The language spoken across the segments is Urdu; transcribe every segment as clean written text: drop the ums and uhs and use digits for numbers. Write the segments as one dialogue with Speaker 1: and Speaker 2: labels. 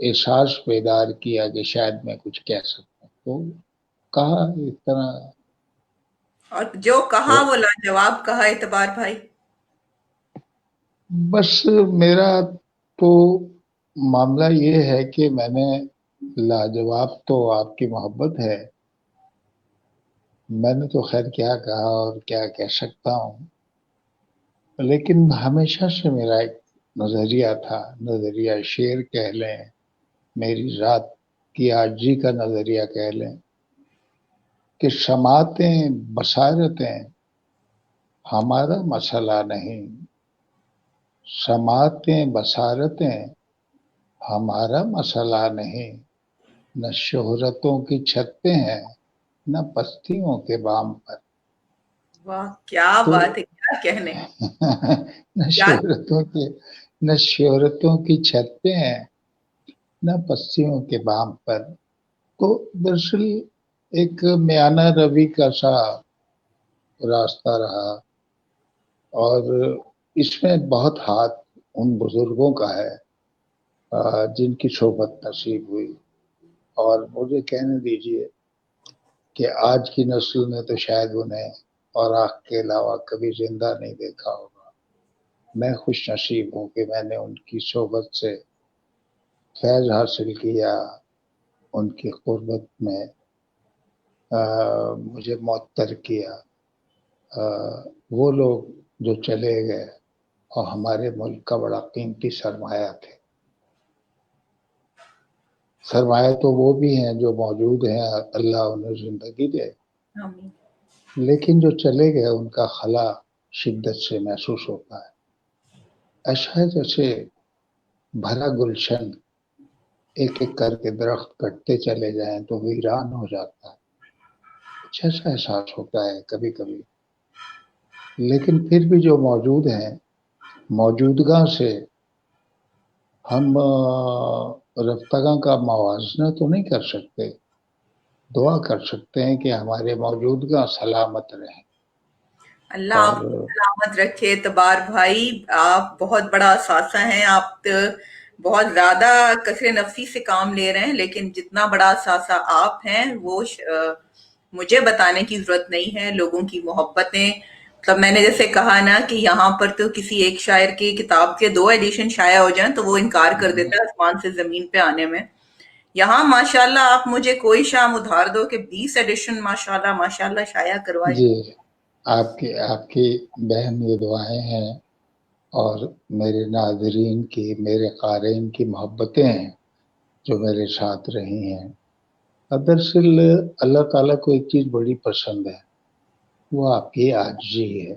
Speaker 1: احساس بیدار کیا کہ شاید میں کچھ کہہ سکوں، تو کہا اس طرح.
Speaker 2: اور جو کہا وہ لاجواب کہا اعتبار بھائی.
Speaker 1: بس میرا تو معاملہ یہ ہے کہ میں نے لاجواب تو آپ کی محبت ہے، میں نے تو خیر کیا کہا اور کیا کہہ سکتا ہوں، لیکن ہمیشہ سے میرا ایک نظریہ تھا، نظریہ شعر کہہ لیں، میری ذات کی عاجزی کا نظریہ کہہ لیں، کہ سماعتیں بصارتیں ہمارا مسئلہ نہیں، سماعتیں بصارتیں ہمارا مسئلہ نہیں، نہ شہرتوں کی چھتیں ہیں نہ پستیوں کے بام پر.
Speaker 2: واہ کیا
Speaker 1: تو
Speaker 2: بات ہے، کیا کہنے.
Speaker 1: نہ
Speaker 2: کیا
Speaker 1: شہرتوں کی چھتیں ہیں نہ پستیوں کے بام پر. تو دراصل ایک میانہ روی کا سا راستہ رہا، اور اس میں بہت ہاتھ ان بزرگوں کا ہے جن کی صحبت نصیب ہوئی. اور مجھے کہنے دیجئے کہ آج کی نسل نے تو شاید انہیں اور آنکھ کے علاوہ کبھی زندہ نہیں دیکھا ہوگا. میں خوش نصیب ہوں کہ میں نے ان کی صحبت سے فیض حاصل کیا، ان کی قربت میں مجھے معطر کیا. وہ لوگ جو چلے گئے اور ہمارے ملک کا بڑا قیمتی سرمایہ تھے. سرمایہ تو وہ بھی ہیں جو موجود ہیں، اللہ انہیں زندگی دے،
Speaker 2: آمین.
Speaker 1: لیکن جو چلے گئے ان کا خلا شدت سے محسوس ہوتا ہے. ایسا ہے جیسے بھرا گلشن ایک ایک کر کے درخت کٹتے چلے جائیں تو ویران ہو جاتا ہے. کچھ ایسا احساس ہوتا ہے کبھی کبھی. لیکن پھر بھی جو موجود ہیں، موجودگاں سے ہم رفتگاں کا موازنہ تو نہیں کر سکتے، دعا کر سکتے ہیں کہ ہمارے موجودگاں سلامت رہیں.
Speaker 2: اللہ آپ کو
Speaker 1: اور
Speaker 2: سلامت رکھے اعتبار بھائی. آپ بہت بڑا اثاثہ ہیں. آپ بہت زیادہ کثر نفسی سے کام لے رہے ہیں، لیکن جتنا بڑا اثاثہ آپ ہیں وہ مجھے بتانے کی ضرورت نہیں ہے. لوگوں کی محبتیں، مطلب میں نے جیسے کہا نا کہ یہاں پر تو کسی ایک شاعر کی کتاب کے 2 ایڈیشن شائع ہو جائیں تو وہ انکار کر دیتا ہے آسمان سے زمین پہ آنے میں. یہاں ماشاءاللہ آپ مجھے کوئی شام ادھار دو کہ 20 ایڈیشن ماشاءاللہ شائع کروائے.
Speaker 1: جی، آپ کی بہن یہ دعائیں ہیں، اور میرے ناظرین کی، میرے قارئین کی محبتیں ہیں جو میرے ساتھ رہی ہیں. دراصل اللہ تعالیٰ کو ایک چیز بڑی پسند ہے، وہ آپ کی عاجزی ہے،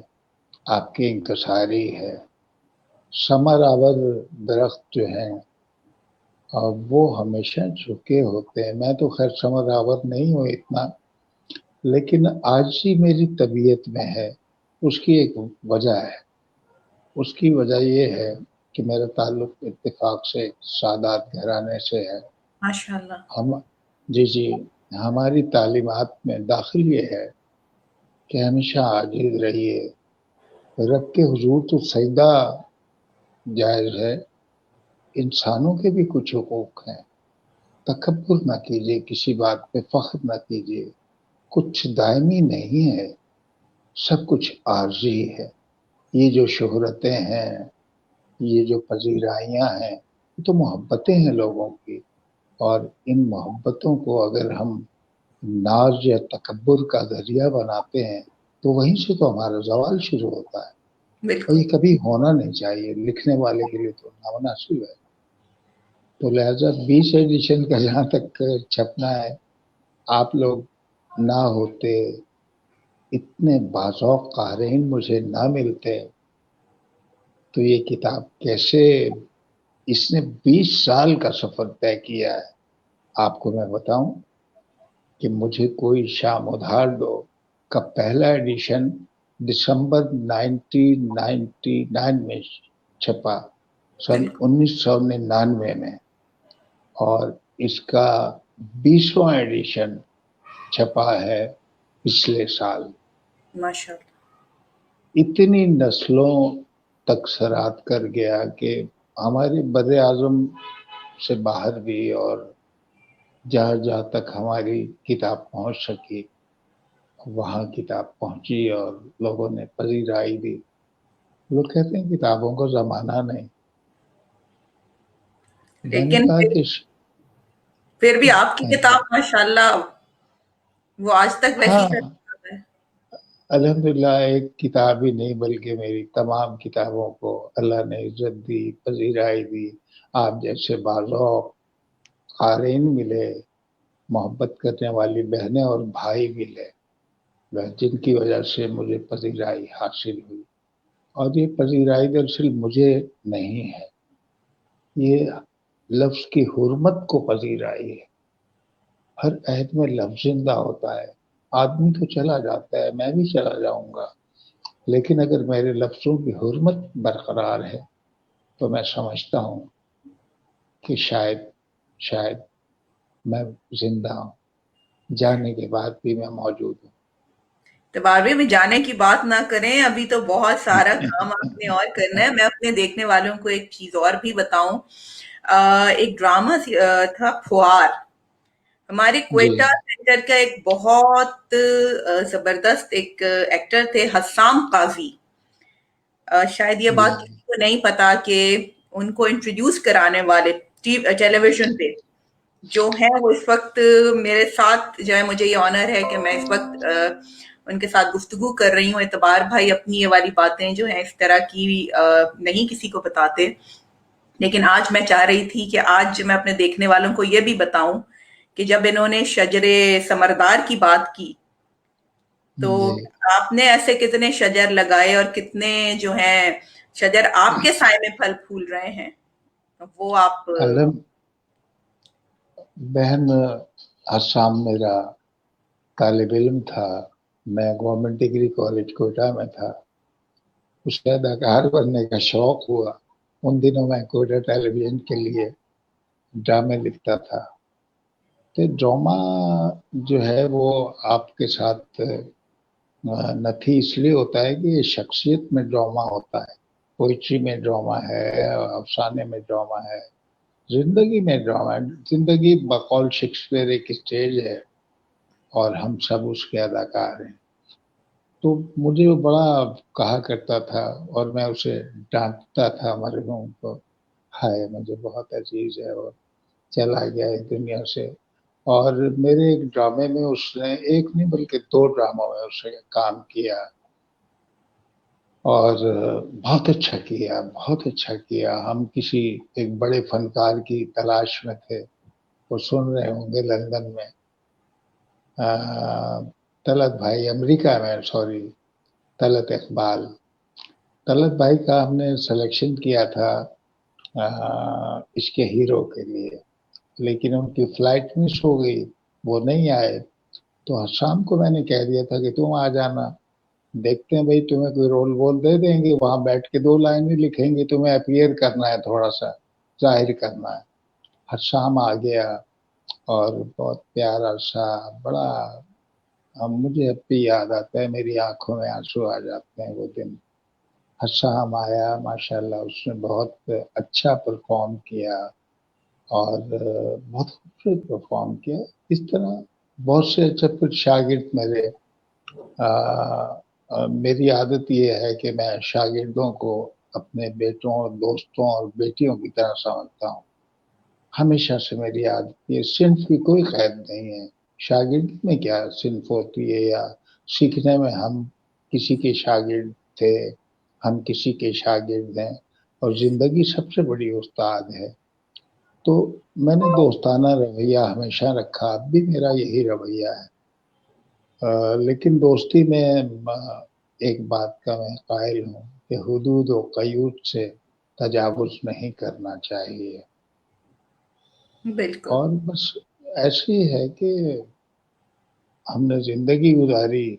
Speaker 1: آپ کی انکساری ہے. ثمر آور درخت جو ہیں اور وہ ہمیشہ جھکے ہوتے ہیں. میں تو خیر ثمر آور نہیں ہوں اتنا، لیکن عاجزی میری طبیعت میں ہے. اس کی ایک وجہ ہے، اس کی وجہ یہ ہے کہ میرا تعلق اتفاق سے سادات گھرانے سے ہے.
Speaker 2: ماشاءاللہ.
Speaker 1: جی ہماری تعلیمات میں داخل یہ ہے کہ ہمیشہ عاجز رہیے. رب کے حضور تو سجدہ جائز ہے، انسانوں کے بھی کچھ حقوق ہیں. تکبر نہ کیجیے، کسی بات پہ فخر نہ کیجیے. کچھ دائمی نہیں ہے، سب کچھ عارضی ہے. یہ جو شہرتیں ہیں، یہ جو پذیرائیاں ہیں، یہ تو محبتیں ہیں لوگوں کی. اور ان محبتوں کو اگر ہم ناز یا تکبر کا ذریعہ بناتے ہیں تو وہیں سے تو ہمارا زوال شروع ہوتا ہے. اور
Speaker 2: بالکل.
Speaker 1: یہ کبھی ہونا نہیں چاہیے، لکھنے والے کے لیے تو نامناسب ہے. تو لہذا 20 ایڈیشن کا جہاں تک چھپنا ہے، آپ لوگ نہ ہوتے، اتنے باذوق قارئین مجھے نہ ملتے تو یہ کتاب کیسے. اس نے 20 سال کا سفر طے کیا ہے. آپ کو میں بتاؤں کہ مجھے کوئی شام ادھار دو کا پہلا ایڈیشن دسمبر 1999 میں چھپا، سن
Speaker 2: بالکل.
Speaker 1: 1999 میں، اور اس کا 20واں ایڈیشن چھپا ہے پچھلے سال.
Speaker 2: ماشاءاللہ.
Speaker 1: اتنی نسلوں تک سرات کر گیا کہ ہمارے بر اعظم سے باہر بھی، اور جہاں جہاں تک ہماری کتاب پہنچ سکی وہاں کتاب پہنچی اور لوگوں نے پذیرائی دی. لوگ کہتے ہیں کتابوں کا زمانہ نہیں. میں نے
Speaker 2: لیکن
Speaker 1: کہا کہ
Speaker 2: پھر بھی آپ کی کتاب ماشاءاللہ وہ آج تک ویسی
Speaker 1: ہاں،
Speaker 2: کا کتاب ہے.
Speaker 1: الحمدللہ ایک کتاب ہی نہیں بلکہ میری تمام کتابوں کو اللہ نے عزت دی، پذیرائی دی. آپ جیسے باذوق قارئین ملے، محبت کرنے والی بہنیں اور بھائی ملے، جن کی وجہ سے مجھے پذیرائی حاصل ہوئی. اور یہ پذیرائی دراصل مجھے نہیں ہے، یہ لفظ کی حرمت کو پذیرائی ہے. ہر عہد میں لفظ زندہ ہوتا ہے. آدمی تو چلا جاتا ہے، میں بھی چلا جاؤں گا، لیکن اگر میرے لفظوں کی حرمت برقرار ہے تو میں سمجھتا ہوں کہ شاید میں زندہ ہوں، جانے کے بعد بھی میں موجود ہوں.
Speaker 2: تو 12ویں میں جانے کی بات نہ کریں، ابھی تو بہت سارا کام آپ نے اور کرنا ہے. میں اپنے دیکھنے والوں کو ایک چیز اور بھی بتاؤں. ایک ڈرامہ تھا پھوار، ہمارے
Speaker 1: جی
Speaker 2: کوئٹہ سینٹر کا ایک بہت زبردست ایک ایکٹر تھے حسام قاضی. شاید یہ
Speaker 1: جی
Speaker 2: بات کسی کو نہیں پتا کہ ان کو انٹروڈیوس کرانے والے ٹیلی ویژن پہ جو ہیں وہ اس وقت میرے ساتھ جو ہے، مجھے یہ آنر ہے کہ میں اس وقت ان کے ساتھ گفتگو کر رہی ہوں. اعتبار بھائی اپنی یہ والی باتیں جو ہیں اس طرح کی نہیں کسی کو بتاتے، لیکن آج میں چاہ رہی تھی کہ آج میں اپنے دیکھنے والوں کو یہ بھی بتاؤں کہ جب انہوں نے شجر سمردار کی بات کی تو
Speaker 1: جی.
Speaker 2: آپ نے ایسے کتنے شجر لگائے اور کتنے جو ہیں شجر آپ کے سائے میں پھل پھول رہے ہیں وہ آپ.
Speaker 1: علم بہن، حسام میرا طالب علم تھا. میں گورنمنٹ ڈگری کالج کوئٹہ میں تھا. اس کا اداکار بننے کا شوق ہوا. ان دنوں میں کوئٹہ ٹیلی ویژن کے لیے ڈرامے لکھتا تھا. تو ڈرامہ جو ہے وہ آپ کے ساتھ نتھی اس لیے ہوتا ہے کہ یہ شخصیت میں ڈرامہ ہوتا ہے، پوئٹری میں ڈرامہ ہے، افسانے میں ڈرامہ ہے، زندگی میں ڈرامہ ہے. زندگی بقول شیکسپیئر ایک اسٹیج ہے اور ہم سب اس کے اداکار ہیں. تو مجھے وہ بڑا کہا کرتا تھا اور میں اسے ڈانٹتا تھا مرحوم کو، ہائے مجھے بہت عزیز ہے، اور چلا گیا اس دنیا سے. اور میرے ایک ڈرامے میں اس نے ایک نہیں بلکہ 2 ڈراموں میں اس نے کام کیا اور بہت اچھا کیا، بہت اچھا کیا. ہم کسی ایک بڑے فنکار کی تلاش میں تھے، وہ سن رہے ہوں گے لندن میں. طلعت بھائی امریکہ میں، سوری، طلعت اقبال. طلعت بھائی کا ہم نے سلیکشن کیا تھا اس کے ہیرو کے لیے، لیکن ان کی فلائٹ مس ہو گئی، وہ نہیں آئے. تو حسام کو میں نے کہہ دیا تھا کہ تم آ جانا، دیکھتے ہیں بھائی تمہیں کوئی رول وول دے دیں گے، وہاں بیٹھ کے 2 لائنیں لکھیں گے، تمہیں اپیئر کرنا ہے، تھوڑا سا ظاہر کرنا ہے. حسام آ گیا اور بہت پیارا سا بڑا، مجھے اب بھی یاد آتا ہے، میری آنکھوں میں آنسو آ جاتے ہیں وہ دن. حسام آیا، ماشاءاللہ اس نے بہت اچھا پرفارم کیا اور بہت خوبصورت پرفارم کیا. اس طرح بہت سے اچھے کچھ شاگرد میرے، میری عادت یہ ہے کہ میں شاگردوں کو اپنے بیٹوں اور دوستوں اور بیٹیوں کی طرح سمجھتا ہوں. ہمیشہ سے میری عادت یہ، صنف کی کوئی قید نہیں ہے. شاگرد میں کیا صنف ہوتی ہے، یا سیکھنے میں ہم کسی کے شاگرد تھے، ہم کسی کے شاگرد ہیں، اور زندگی سب سے بڑی استاد ہے. تو میں نے دوستانہ رویہ ہمیشہ رکھا، اب بھی میرا یہی رویہ ہے. لیکن دوستی میں ایک بات کا میں قائل ہوں کہ حدود و قیود سے تجاوز نہیں کرنا چاہیے.
Speaker 2: بالکل.
Speaker 1: اور بس ایسے ہی ہے کہ ہم نے زندگی گزاری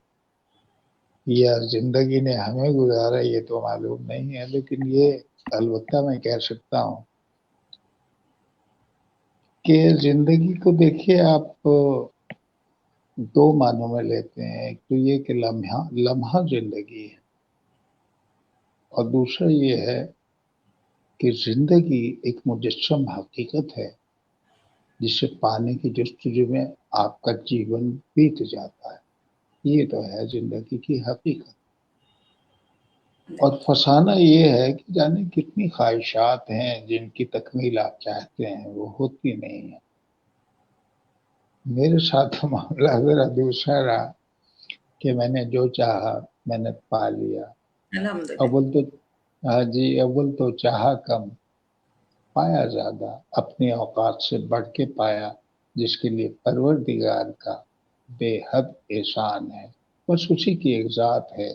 Speaker 1: یا زندگی نے ہمیں گزارا یہ تو معلوم نہیں ہے، لیکن یہ البتہ میں کہہ سکتا ہوں کہ زندگی کو دیکھیے آپ 2 معنوں میں لیتے ہیں. ایک تو یہ کہ لمحہ زندگی ہے، اور دوسرا یہ ہے کہ زندگی ایک مجسم حقیقت ہے جسے پانے کی جستجو میں آپ کا جیون بیت جاتا ہے. یہ تو ہے زندگی کی حقیقت. اور فسانہ یہ ہے کہ جانے کتنی خواہشات ہیں جن کی تکمیل آپ چاہتے ہیں وہ ہوتی نہیں ہے. میرے ساتھ معاملہ ذرا دوسرا رہا کہ میں نے جو چاہا میں نے پا لیا.
Speaker 2: الحمدللہ.
Speaker 1: اول تو ہاں جی، اول تو چاہا کم پایا زیادہ، اپنی اوقات سے بڑھ کے پایا، جس کے لیے پروردگار کا بے حد احسان ہے. بس اسی کی ایک ذات ہے،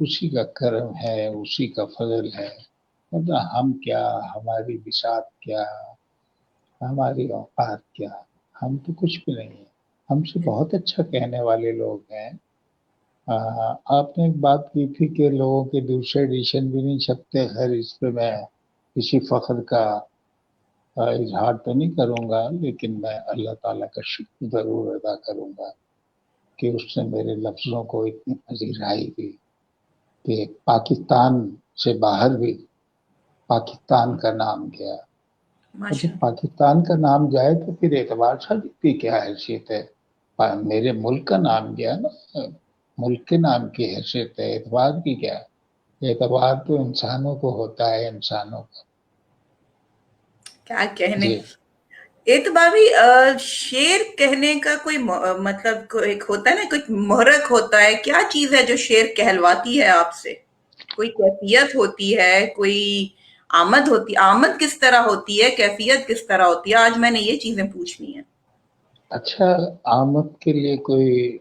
Speaker 1: اسی کا کرم ہے، اسی کا فضل ہے. مطلب ہم کیا، ہماری بساط کیا، ہماری اوقات کیا، ہم تو کچھ بھی نہیں ہیں. ہم سے بہت اچھا کہنے والے لوگ ہیں. آپ نے ایک بات کی تھی کہ لوگوں کے دوسرے ایڈیشن بھی نہیں چھپتے. خیر اس پہ میں کسی فخر کا اظہار تو نہیں کروں گا، لیکن میں اللہ تعالیٰ کا شکر ضرور ادا کروں گا کہ اس نے میرے لفظوں کو اتنی پذیرائی دی کہ پاکستان سے باہر بھی پاکستان کا نام گیا. اور
Speaker 2: ماشاء
Speaker 1: جب پاکستان کا نام جائے تو پھر اعتبار صاحب کی کیا حیثیت ہے؟ میرے ملک کا نام گیا نا، ملک کے نام کی حیثیت ہے، اعتبار کی کیا؟ اعتبار تو انسانوں کو ہوتا ہے، انسانوں کو.
Speaker 2: کیا کہنے.
Speaker 1: جی
Speaker 2: اعتباری شعر کہنے کا کوئی مطلب ایک ہوتا ہے نا، کوئی محرک ہوتا ہے. کیا چیز ہے جو شعر کہلواتی ہے آپ سے؟ کوئی کیفیت ہوتی ہے، کوئی آمد ہوتی، آمد کس طرح ہوتی ہے، کیفیت کس طرح ہوتی ہے؟ آج میں نے یہ چیزیں پوچھنی ہیں.
Speaker 1: اچھا، آمد کے لیے کوئی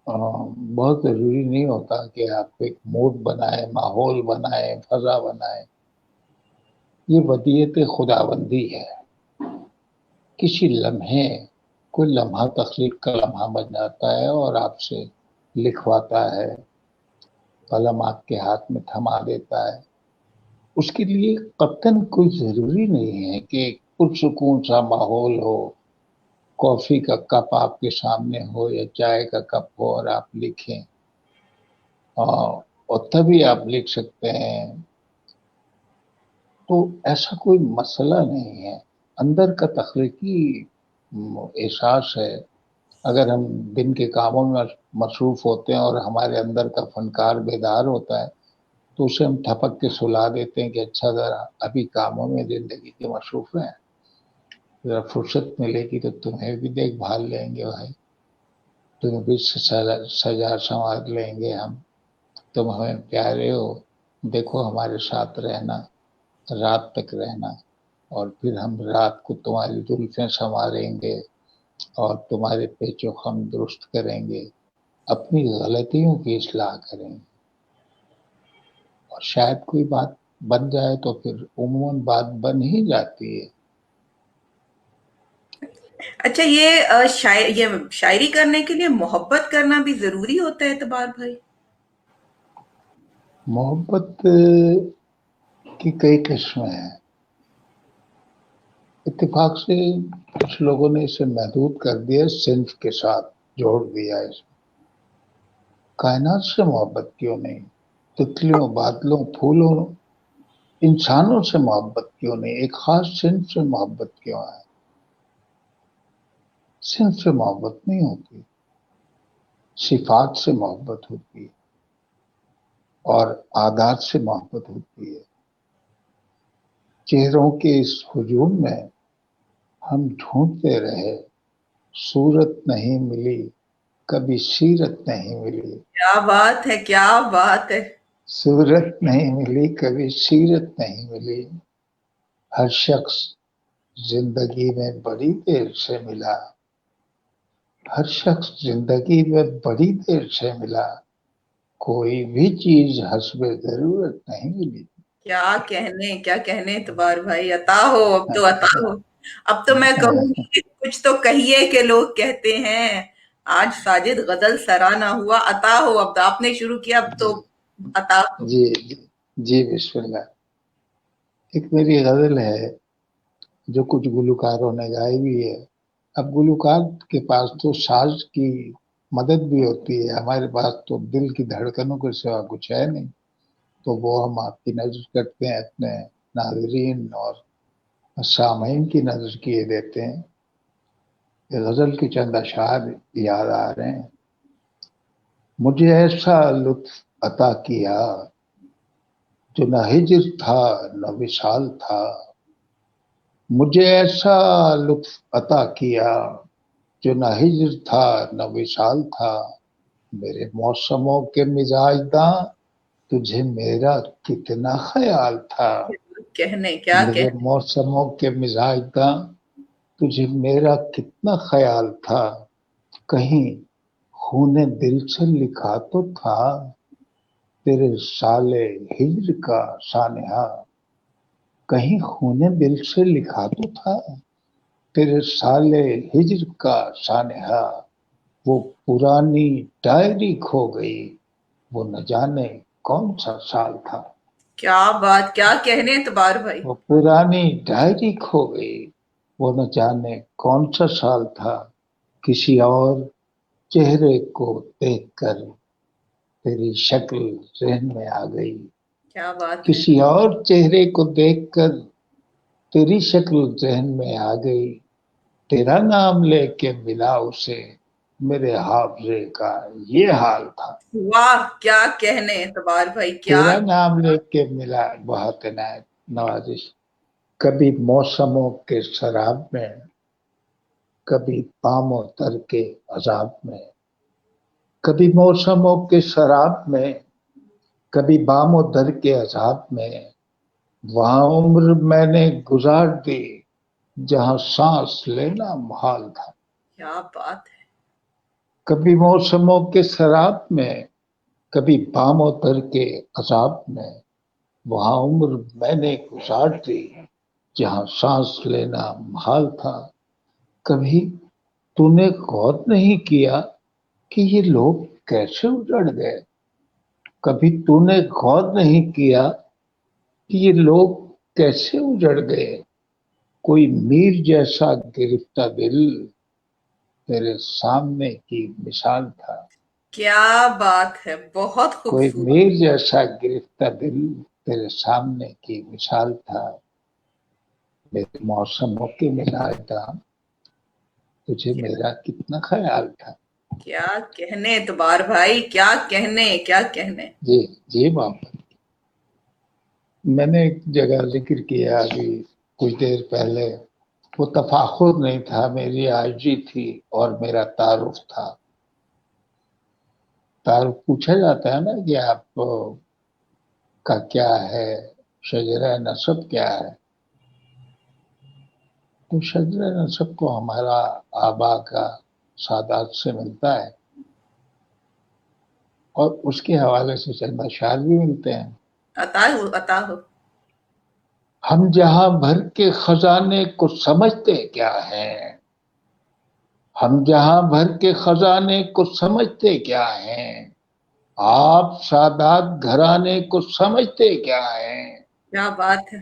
Speaker 1: بہت ضروری نہیں ہوتا کہ آپ ایک موڈ بنائے، ماحول بنائے، فضا بنائے. یہ ودیعت خداوندی ہے. کسی لمحے کوئی لمحہ تخلیق کا لمحہ بن جاتا ہے اور آپ سے لکھواتا ہے، قلم آپ کے ہاتھ میں تھما دیتا ہے. اس کے لیے قطعاً کوئی ضروری نہیں ہے کہ پرسکون سا ماحول ہو، کافی کا کپ آپ کے سامنے ہو یا چائے کا کپ ہو اور آپ لکھیں. اور تبھی آپ لکھ سکتے ہیں. تو ایسا کوئی مسئلہ نہیں ہے. اندر کا تخلیقی احساس ہے. اگر ہم دن کے کاموں میں مصروف ہوتے ہیں اور ہمارے اندر کا فنکار بیدار ہوتا ہے تو اسے ہم ٹھپک کے سلا دیتے ہیں کہ اچھا ذرا ابھی کاموں میں زندگی کے مصروف ہیں، ذرا فرصت ملے گی تو تمہیں بھی دیکھ بھال لیں گے بھائی، تمہیں بھی سجا سنوار لیں گے ہم، تم ہمیں پیارے ہو، دیکھو ہمارے ساتھ رہنا، رات تک رہنا، اور پھر ہم رات کو تمہاری زلفیں سنواریں گے اور تمہارے پیچ و خم درست کریں گے، اپنی غلطیوں کی اصلاح کریں گے. اور شاید کوئی بات بن جائے تو پھر عموماً بات بن ہی جاتی ہے.
Speaker 2: اچھا، یہ شاعری کرنے کے لیے محبت کرنا بھی ضروری ہوتا ہے اعتبار بھائی؟
Speaker 1: محبت کی کئی قسمیں ہیں. اتفاق سے کچھ لوگوں نے اسے محدود کر دیا، صنف کے ساتھ جوڑ دیا. اس کائنات سے محبت کیوں نہیں؟ تتلیوں، بادلوں، پھولوں، انسانوں سے محبت کیوں نہیں؟ ایک خاص صنف سے محبت کیوں ہے؟ صنف سے محبت نہیں ہوتی، صفات سے محبت ہوتی ہے اور عادات سے محبت ہوتی ہے. چہروں کے اس ہجوم میں ہم ڈھونڈتے رہے، صورت نہیں ملی، کبھی سیرت نہیں ملی.
Speaker 2: کیا بات ہے، کیا بات ہے.
Speaker 1: صورت نہیں ملی، کبھی سیرت نہیں ملی. ہر شخص زندگی میں بڑی دیر سے ملا، ہر شخص زندگی میں بڑی دیر سے ملا، کوئی بھی چیز حسب ضرورت نہیں ملی.
Speaker 2: کیا کہنے، کیا کہنے اعتبار بھائی. عطا ہو، اب تو عطا ہو. اب تو میں کہوں گی کچھ تو کہیے کہ لوگ کہتے ہیں آج ساجد غزل سرا نہ ہوا. عطا ہو، اب آپ نے شروع کیا، اب تو
Speaker 1: جی
Speaker 2: عطا ہو.
Speaker 1: جی جی بسم اللہ. ایک میری غزل ہے جو کچھ گلوکاروں نے گائی بھی ہے. اب گلوکار کے پاس تو ساز کی مدد بھی ہوتی ہے، ہمارے پاس تو دل کی دھڑکنوں کے سوا کچھ ہے نہیں. تو وہ ہم آپ کی نظر کرتے ہیں اپنے ناظرین اور سامعین کی نظر کیے دیتے ہیں. یہ غزل کی چند اشعار یاد آ رہے ہیں. مجھے ایسا لطف عطا کیا جو نہ ہجر تھا نہ وصال تھا. مجھے ایسا لطف عطا کیا جو نہ ہجر تھا نہ وصال تھا. میرے موسموں کے مزاج داں تجھے میرا کتنا خیال تھا.
Speaker 2: کہنے کیا
Speaker 1: میرے
Speaker 2: کہنے.
Speaker 1: موسموں کے مزاج داں تجھے میرا کتنا خیال تھا. کہیں خون دل سے لکھا تو تھا تیرے سال ہجر کا سانحہ. کہیں خون دل سے لکھا تو تھا تیرے سال ہجر کا سانحہ. وہ پرانی ڈائری کھو گئی وہ نہ جانے کون سا سال تھا.
Speaker 2: کیا بات, کیا کہنے اعتبار بھائی.
Speaker 1: وہ پرانی ڈائری کھو گئی وہ نہ جانے کون سا سال تھا. کسی اور چہرے کو دیکھ کر تیری شکل ذہن میں آ گئی.
Speaker 2: کیا بات ہے.
Speaker 1: کسی اور چہرے کو دیکھ کر تیری شکل ذہن میں آ گئی. تیرا نام لے کے ملا اسے میرے حافظے کا یہ حال تھا.
Speaker 2: واہ, کیا کہنے اعتبار بھائی, کیا.
Speaker 1: تیرا نام لے کے ملا. بہت عنایت نوازش. کبھی موسموں کے سراب میں کبھی بام و تر کے عذاب میں. کبھی موسموں کے سراب میں کبھی بام و در کے عذاب میں. وہاں عمر میں نے گزار دی جہاں سانس لینا محال تھا.
Speaker 2: کیا بات ہے.
Speaker 1: کبھی موسموں کے سراب میں کبھی بام و تر کے عذاب میں. وہاں عمر میں نے گزار دی جہاں سانس لینا محال تھا. کبھی تو نے غور نہیں کیا کہ یہ لوگ کیسے اجڑ گئے. کبھی تو نے غور نہیں کیا کہ یہ لوگ کیسے اجڑ گئے. کوئی میر جیسا گرفتہ دل تیرے سامنے کی مثال تھا.
Speaker 2: کیا بات ہے, بہت
Speaker 1: کوئی
Speaker 2: خوبصورت.
Speaker 1: میر جیسا گرفتہ دل تیرے سامنے کی مثال تھا. میرے موسموں کے مزاج تھا تجھے میرا کتنا خیال تھا.
Speaker 2: کیا کہنے اعتبار بھائی, کیا کہنے, کیا کہنے.
Speaker 1: جی جی محمد. میں نے ایک جگہ ذکر کیا ابھی کچھ دیر پہلے. وہ تفاخر نہیں تھا, میری عاجزی تھی اور میرا تعارف تھا. تعارف پوچھا جاتا ہے نا کہ آپ کا کیا ہے, شجرہ نسب کیا ہے. تو شجرہ نسب کو ہمارا آبا کا سادات سے ملتا ہے اور اس کے حوالے سے چند اشعار بھی ملتے ہیں.
Speaker 2: عطا ہو, عطا ہو.
Speaker 1: ہم جہاں بھر کے خزانے کو سمجھتے کیا ہیں. ہم جہاں بھر کے خزانے کو سمجھتے کیا ہیں. آپ سادات گھرانے کو سمجھتے کیا ہیں.
Speaker 2: کیا بات ہے.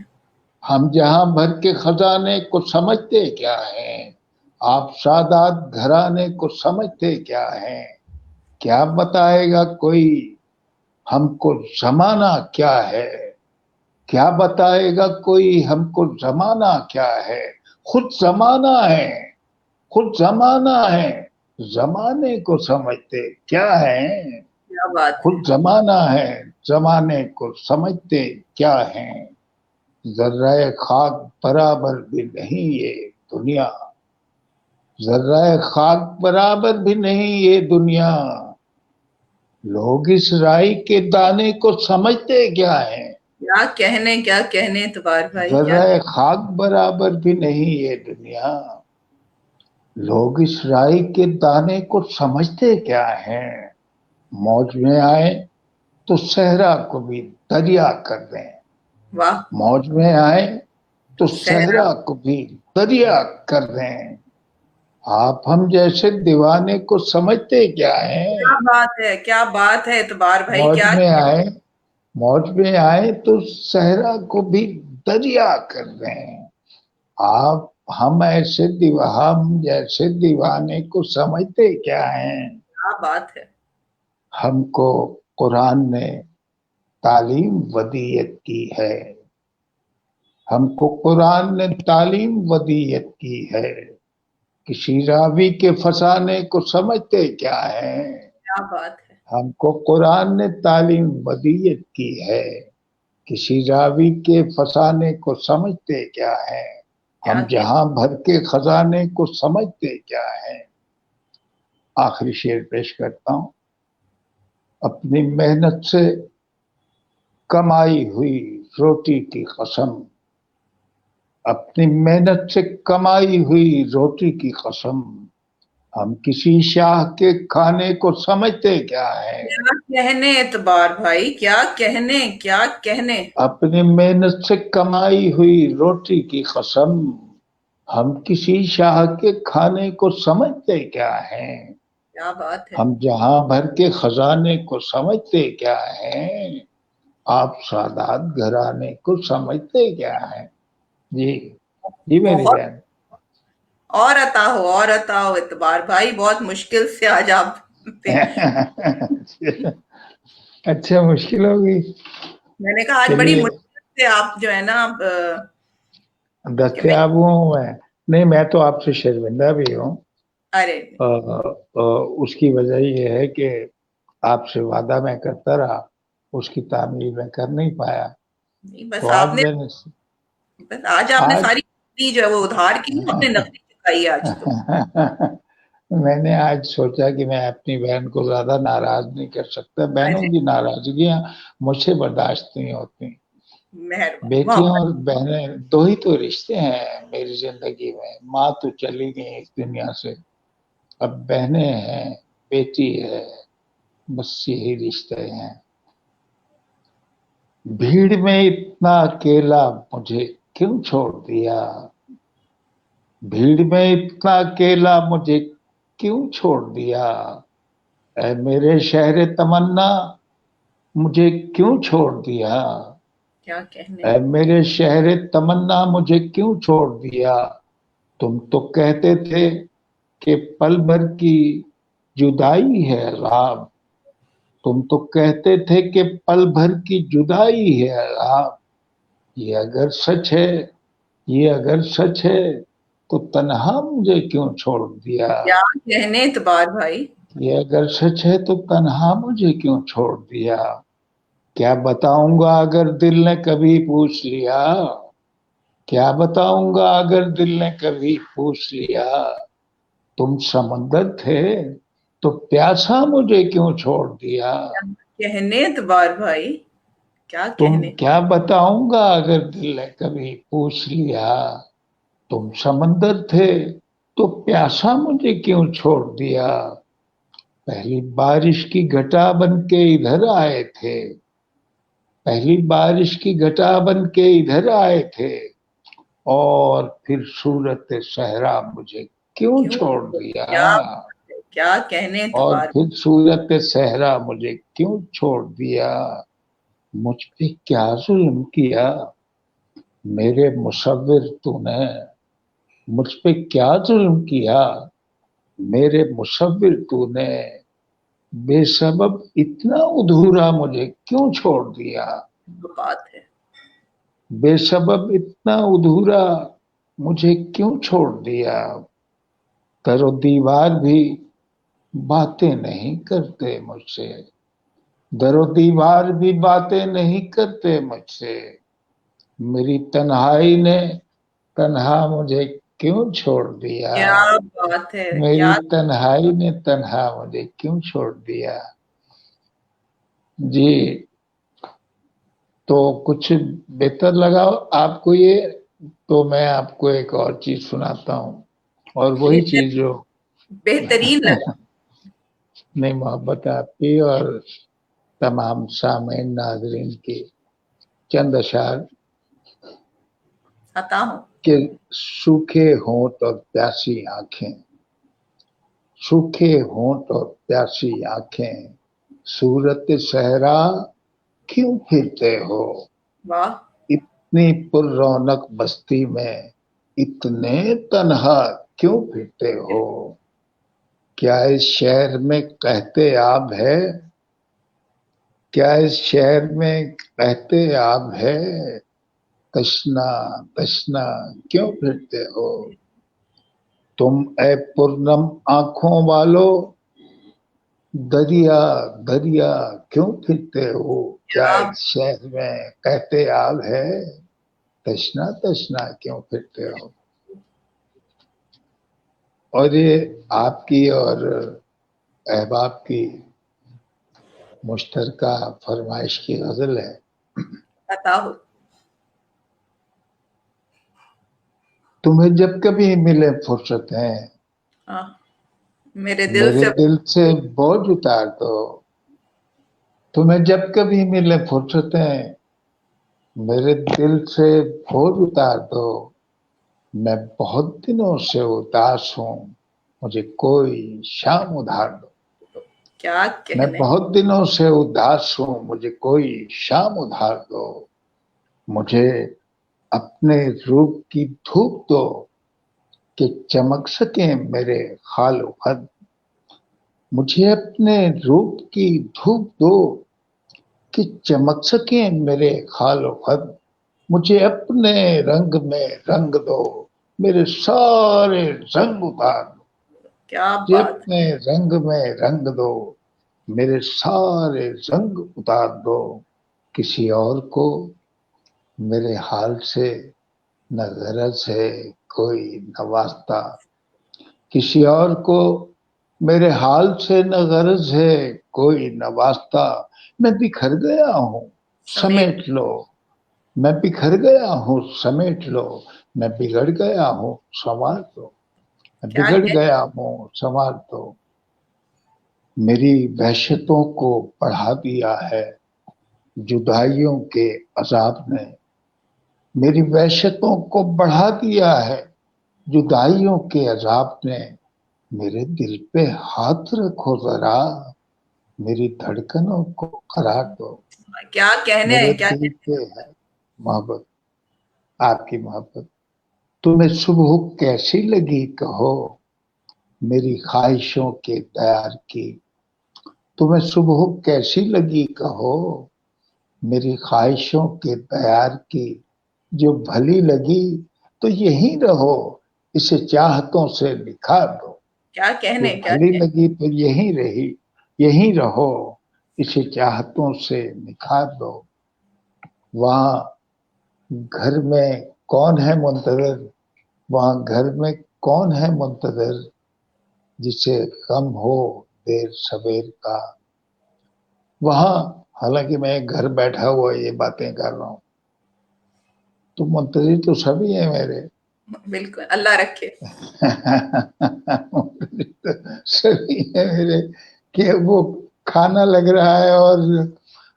Speaker 1: ہم جہاں بھر کے خزانے کو سمجھتے کیا ہیں. آپ سادات گھرانے کو سمجھتے کیا ہیں. کیا بتائے گا کوئی ہم کو زمانہ کیا ہے. کیا بتائے گا کوئی ہم کو زمانہ کیا ہے. خود زمانہ ہے, خود زمانہ ہے, زمانے کو سمجھتے کیا ہیں.
Speaker 2: کیا بات ہے.
Speaker 1: خود زمانہ ہے, زمانے کو سمجھتے کیا ہیں. ذرہ خاک برابر بھی نہیں یہ دنیا. ذرہ خاک برابر بھی نہیں یہ دنیا. لوگ اس رائی کے دانے کو سمجھتے کیا ہیں.
Speaker 2: کیا کہنے, کیا کہنے اعتبار بھائی, کیا.
Speaker 1: ذرہ خاک برابر بھی نہیں یہ دنیا. لوگ اس رائی کے دانے کو سمجھتے کیا ہیں. موج میں آئے تو صحرا کو بھی دریا کر دیں.
Speaker 2: واہ.
Speaker 1: موج میں آئے تو
Speaker 2: صحرا.
Speaker 1: صحرا کو بھی دریا کر دیں. آپ ہم جیسے دیوانے کو سمجھتے کیا ہیں.
Speaker 2: کیا بات ہے, کیا بات ہے اعتبار بھائی,
Speaker 1: موج
Speaker 2: کیا.
Speaker 1: میں آئے, موج میں آئے تو صحرا کو بھی دریا کر دیں. آپ ہم جیسے دیوانے کو سمجھتے کیا ہیں.
Speaker 2: کیا بات ہے.
Speaker 1: ہم کو قرآن نے تعلیم ودیت کی ہے. ہم کو قرآن نے تعلیم ودیت کی ہے، کسی راوی کے فسانے کو سمجھتے کیا ہیں؟
Speaker 2: کیا بات ہے،
Speaker 1: ہم کو قرآن نے تعلیم ودیت کی ہے، کسی راوی کے فسانے کو سمجھتے کیا ہیں؟
Speaker 2: کیا
Speaker 1: ہم جہاں بھر کے خزانے کو سمجھتے کیا ہیں؟ آخری شعر پیش کرتا ہوں۔ اپنی محنت سے کمائی ہوئی روٹی کی قسم، اپنی محنت سے کمائی ہوئی روٹی کی قسم، ہم کسی شاہ کے کھانے کو سمجھتے کیا ہے؟
Speaker 2: کیا کہنے اعتبار بھائی، کیا کہنے، کیا کہنے،
Speaker 1: اپنی محنت سے کمائی ہوئی روٹی کی قسم، ہم کسی شاہ کے کھانے کو سمجھتے کیا ہیں؟
Speaker 2: کیا بات ہے،
Speaker 1: ہم جہاں بھر کے خزانے کو سمجھتے کیا ہیں؟ آپ سادات گھرانے کو سمجھتے کیا ہیں؟ جی جی میری
Speaker 2: بہت،
Speaker 1: بہن۔
Speaker 2: اور عطا ہو اعتبار بھائی، بہت مشکل سے آج آپ پہ-
Speaker 1: اچھا مشکل ہوگی،
Speaker 2: میں نے کہا آج بڑی
Speaker 1: چلیے
Speaker 2: مشکل سے آپ جو ہے نا کہ میں،
Speaker 1: دستیاب ہوں میں، نہیں میں تو آپ سے شرمندہ بھی ہوں۔
Speaker 2: ارے
Speaker 1: اس کی وجہ یہ ہے کہ آپ سے وعدہ میں کرتا رہا، اس کی تعمیل میں کر نہیں پایا،
Speaker 2: نہیں، بس
Speaker 1: تو
Speaker 2: آپ نے،
Speaker 1: میں نے
Speaker 2: بس آج آپ نے
Speaker 1: آج
Speaker 2: ساری چیز جو ہے وہ ادھار کی نا، اپنے نقدی چکائی آج تو۔
Speaker 1: میں نے آج سوچا کہ میں اپنی بہن کو زیادہ ناراض نہیں کر سکتا، بہنوں
Speaker 2: ارے
Speaker 1: کی ناراضگیاں مجھ سے برداشت نہیں ہوتی۔
Speaker 2: مہربان
Speaker 1: بیٹیاں
Speaker 2: محبت،
Speaker 1: اور بہنیں دو ہی تو رشتے ہیں میری زندگی میں، ماں تو چلی گئی اس دنیا سے، اب بہنیں ہیں، بیٹی ہے، بس یہی رشتے ہیں۔ بھیڑ میں اتنا اکیلا مجھے کیوں چھوڑ دیا، بھیڑ میں اتنا اکیلا مجھے کیوں چھوڑ دیا، اے میرے شہر تمنا مجھے کیوں چھوڑ دیا،
Speaker 2: کیا کہنے،
Speaker 1: اے میرے شہر تمنا مجھے کیوں چھوڑ دیا، تم تو کہتے تھے کہ پل بھر کی جدائی ہے عذاب، تم تو کہتے تھے کہ پل بھر کی جدائی ہے عذاب، یہ اگر سچ ہے، یہ اگر سچ ہے تو تنہا مجھے کیوں چھوڑ دیا،
Speaker 2: کیا کہنے اعتبار بھائی،
Speaker 1: یہ اگر سچ ہے تو تنہا مجھے کیوں چھوڑ دیا، کیا بتاؤں گا اگر دل نے کبھی پوچھ لیا، کیا بتاؤں گا اگر دل نے کبھی پوچھ لیا، تم سمندر تھے تو پیاسا مجھے کیوں چھوڑ دیا،
Speaker 2: کہنے اعتبار بھائی، کیا
Speaker 1: تم
Speaker 2: کہنے،
Speaker 1: کیا بتاؤں گا اگر دل نے کبھی پوچھ لیا، تم سمندر تھے تو پیاسا مجھے کیوں چھوڑ دیا، پہلی بارش کی گھٹا بن کے ادھر آئے تھے، پہلی بارش کی گھٹا بن کے ادھر آئے تھے، اور پھر صورت صحرا مجھے کیوں
Speaker 2: کیوں،
Speaker 1: چھوڑ دیا،
Speaker 2: کیا، کیا کہنے
Speaker 1: اور
Speaker 2: اعتبار،
Speaker 1: پھر صورت صحرا مجھے کیوں چھوڑ دیا، مجھ پہ کیا ظلم کیا میرے مصور تو نے، مجھ پہ کیا ظلم کیا میرے مصور تو نے، بے سبب اتنا ادھورا مجھے کیوں چھوڑ دیا،
Speaker 2: بات ہے،
Speaker 1: بے سبب اتنا ادھورا مجھے کیوں چھوڑ دیا، در و دیوار بھی باتیں نہیں کرتے مجھ سے، در و دیوار بھی باتیں نہیں کرتے مجھ سے، میری تنہائی نے تنہا مجھے کیوں چھوڑ دیا،
Speaker 2: کیا بات ہے،
Speaker 1: میری
Speaker 2: کیا،
Speaker 1: تنہائی نے تنہا مجھے کیوں چھوڑ دیا۔ جی تو کچھ بہتر لگا آپ کو یہ، تو میں آپ کو ایک اور چیز سناتا ہوں، اور وہی
Speaker 2: بہتر،
Speaker 1: چیز جو
Speaker 2: بہترین لگا،
Speaker 1: نہیں محبت آپ کی اور تمام سامعین ناظرین کی، چند اشعار
Speaker 2: عطا ہوں،
Speaker 1: کہ سوکھے ہونٹ اور پیاسی آنکھیں، سوکھے ہونٹ اور پیاسی آنکھیں، صورت صحرا کیوں پھرتے ہو،
Speaker 2: واہ،
Speaker 1: اتنی پر رونق بستی میں اتنے تنہا کیوں پھرتے ہو، کیا اس شہر میں قحط آب ہے، کیا اس شہر میں قحط آب ہے، تشنا تشنا کیوں پھرتے ہو تم اے پرنم آنکھوں والو دریا دریا کیوں پھرتے ہو کیا
Speaker 2: کیا
Speaker 1: ایک شہر میں کہتے آب ہے تشنا تشنا کیوں پھرتے ہو اور یہ آپ کی اور احباب کی مشترکہ فرمائش کی غزل ہے.
Speaker 2: بتاؤ.
Speaker 1: تمہیں جب کبھی ملے فرصتیں
Speaker 2: ہاں میرے دل
Speaker 1: میرے
Speaker 2: سے
Speaker 1: دل سے بوجھ اتار دو تمہیں جب کبھی ملے فرصتیں میرے دل سے بوجھ اتار دو میں بہت دنوں سے اداس ہوں مجھے کوئی شام ادھار دو
Speaker 2: کیا
Speaker 1: میں
Speaker 2: کہنے.
Speaker 1: بہت دنوں سے اداس ہوں مجھے کوئی شام ادھار دو مجھے اپنے روپ کی دھوپ دو کہ چمک سکیں میرے خال و خد مجھے اپنے روپ کی دھوپ دو کہ چمک سکیں میرے خال و خد مجھے اپنے رنگ میں رنگ دو میرے سارے رنگ اتار دو
Speaker 2: کیا
Speaker 1: مجھے
Speaker 2: بات.
Speaker 1: اپنے رنگ میں رنگ دو میرے سارے رنگ اتار دو کسی اور کو میرے حال سے نہ غرض ہے کوئی نہ واسطہ کسی اور کو میرے حال سے نہ غرض ہے کوئی نہ واسطہ میں بکھر گیا ہوں
Speaker 2: سمیت.
Speaker 1: سمیٹ لو میں بکھر گیا ہوں سمیٹ لو میں بگڑ گیا ہوں سنوار دو میں
Speaker 2: کیا
Speaker 1: بگڑ
Speaker 2: کہنے.
Speaker 1: گیا ہوں سنوار دو میری وحشتوں کو بڑھا دیا ہے جدائیوں کے عذاب نے میری وحشتوں کو بڑھا دیا ہے جدائیوں کے عذاب نے میرے دل پہ ہاتھ رکھو ذرا میری دھڑکنوں کو قرار دو
Speaker 2: کیا کہنے
Speaker 1: میرے
Speaker 2: کیا
Speaker 1: دل
Speaker 2: کہنے.
Speaker 1: پہ ہے محبت آپ کی محبت تمہیں صبح کیسی لگی کہو میری خواہشوں کے تیار کی تمہیں صبح کیسی لگی کہو میری خواہشوں کے تیار کی جو بھلی لگی تو یہیں رہو اسے چاہتوں سے نکھار دو
Speaker 2: کیا
Speaker 1: جو
Speaker 2: کہنے کیا
Speaker 1: بھلی
Speaker 2: کہنے.
Speaker 1: لگی تو یہیں رہی یہیں رہو اسے چاہتوں سے نکھار دو وہاں گھر میں کون ہے منتظر وہاں گھر میں کون ہے منتظر جسے غم ہو دیر سویر کا وہاں حالانکہ میں گھر بیٹھا ہوا یہ باتیں کر رہا ہوں تو منتظر تو سبھی ہیں میرے
Speaker 2: بالکل اللہ رکھے.
Speaker 1: سبھی ہے میرے کہ وہ کھانا لگ رہا ہے اور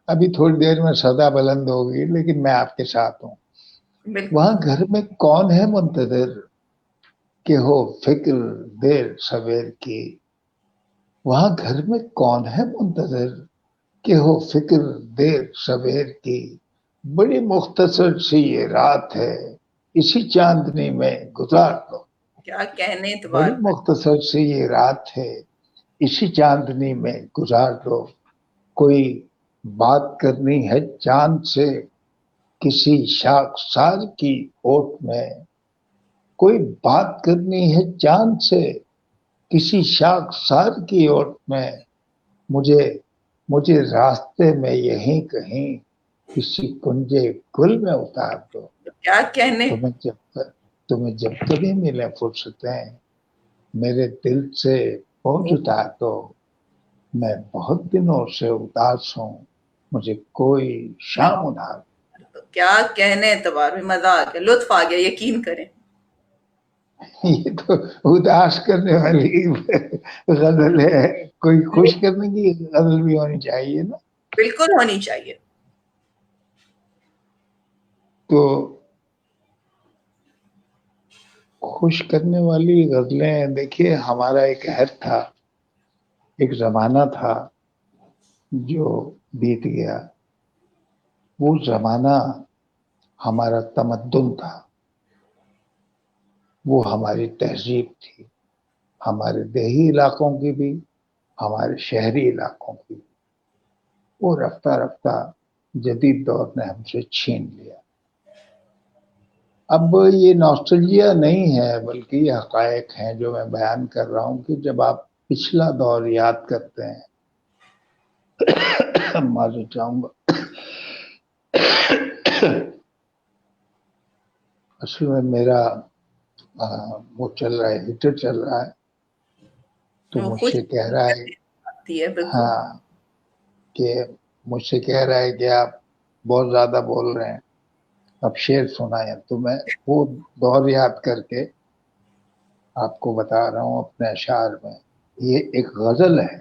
Speaker 1: ابھی تھوڑی دیر میں صدا بلند ہوگی لیکن میں آپ کے ساتھ ہوں
Speaker 2: بالکل.
Speaker 1: وہاں گھر میں کون ہے منتظر کہ ہو فکر دیر سویر کی وہاں گھر میں کون ہے منتظر کہ ہو فکر دیر سویر کی بڑی مختصر سی یہ رات ہے اسی چاندنی میں گزار دو
Speaker 2: کیا کہنے اعتبار.
Speaker 1: بڑی مختصر سی یہ رات ہے اسی چاندنی میں گزار دو کوئی بات کرنی ہے چاند سے کسی شاخسار کی اوٹ میں کوئی بات کرنی ہے چاند سے کسی شاخسار کی اوٹ میں مجھے مجھے راستے میں یہیں کہیں کسی کنجے گل میں اتار دو
Speaker 2: کیا کہنے.
Speaker 1: تمہیں جب کبھی ملے فرصتیں میرے دل سے پہنچ اتار دو میں بہت دنوں سے اداس ہوں مجھے کوئی شام ادھار
Speaker 2: کیا کہنے اعتبار میں مزہ آ گیا لطف آ گیا یقین کریں.
Speaker 1: یہ تو اداس کرنے والی غزل ہے کوئی خوش کرنے کی غزل بھی ہونی چاہیے نا
Speaker 2: بالکل ہونی چاہیے.
Speaker 1: تو خوش کرنے والی غزلیں دیکھیے ہمارا ایک عہد تھا ایک زمانہ تھا جو بیت گیا وہ زمانہ ہمارا تمدن تھا وہ ہماری تہذیب تھی ہمارے دیہی علاقوں کی بھی ہمارے شہری علاقوں کی بھی وہ رفتہ رفتہ جدید دور نے ہم سے چھین لیا اب یہ نوسٹلجیا نہیں ہے بلکہ یہ حقائق ہیں جو میں بیان کر رہا ہوں کہ جب آپ پچھلا دور یاد کرتے ہیں، معذرت چاہوں گا، اصل میں میرا وہ چل رہا ہے، ہیٹر چل رہا ہے تو
Speaker 2: وہ
Speaker 1: مجھ
Speaker 2: خوش
Speaker 1: سے کہہ رہا ہے،
Speaker 2: آتی ہے بالکل.
Speaker 1: ہاں، کہ مجھ سے کہہ رہا ہے کہ آپ بہت زیادہ بول رہے ہیں، اب شعر سنائیں. تو میں وہ دور یاد کر کے آپ کو بتا رہا ہوں اپنے اشعار میں. یہ ایک غزل ہے.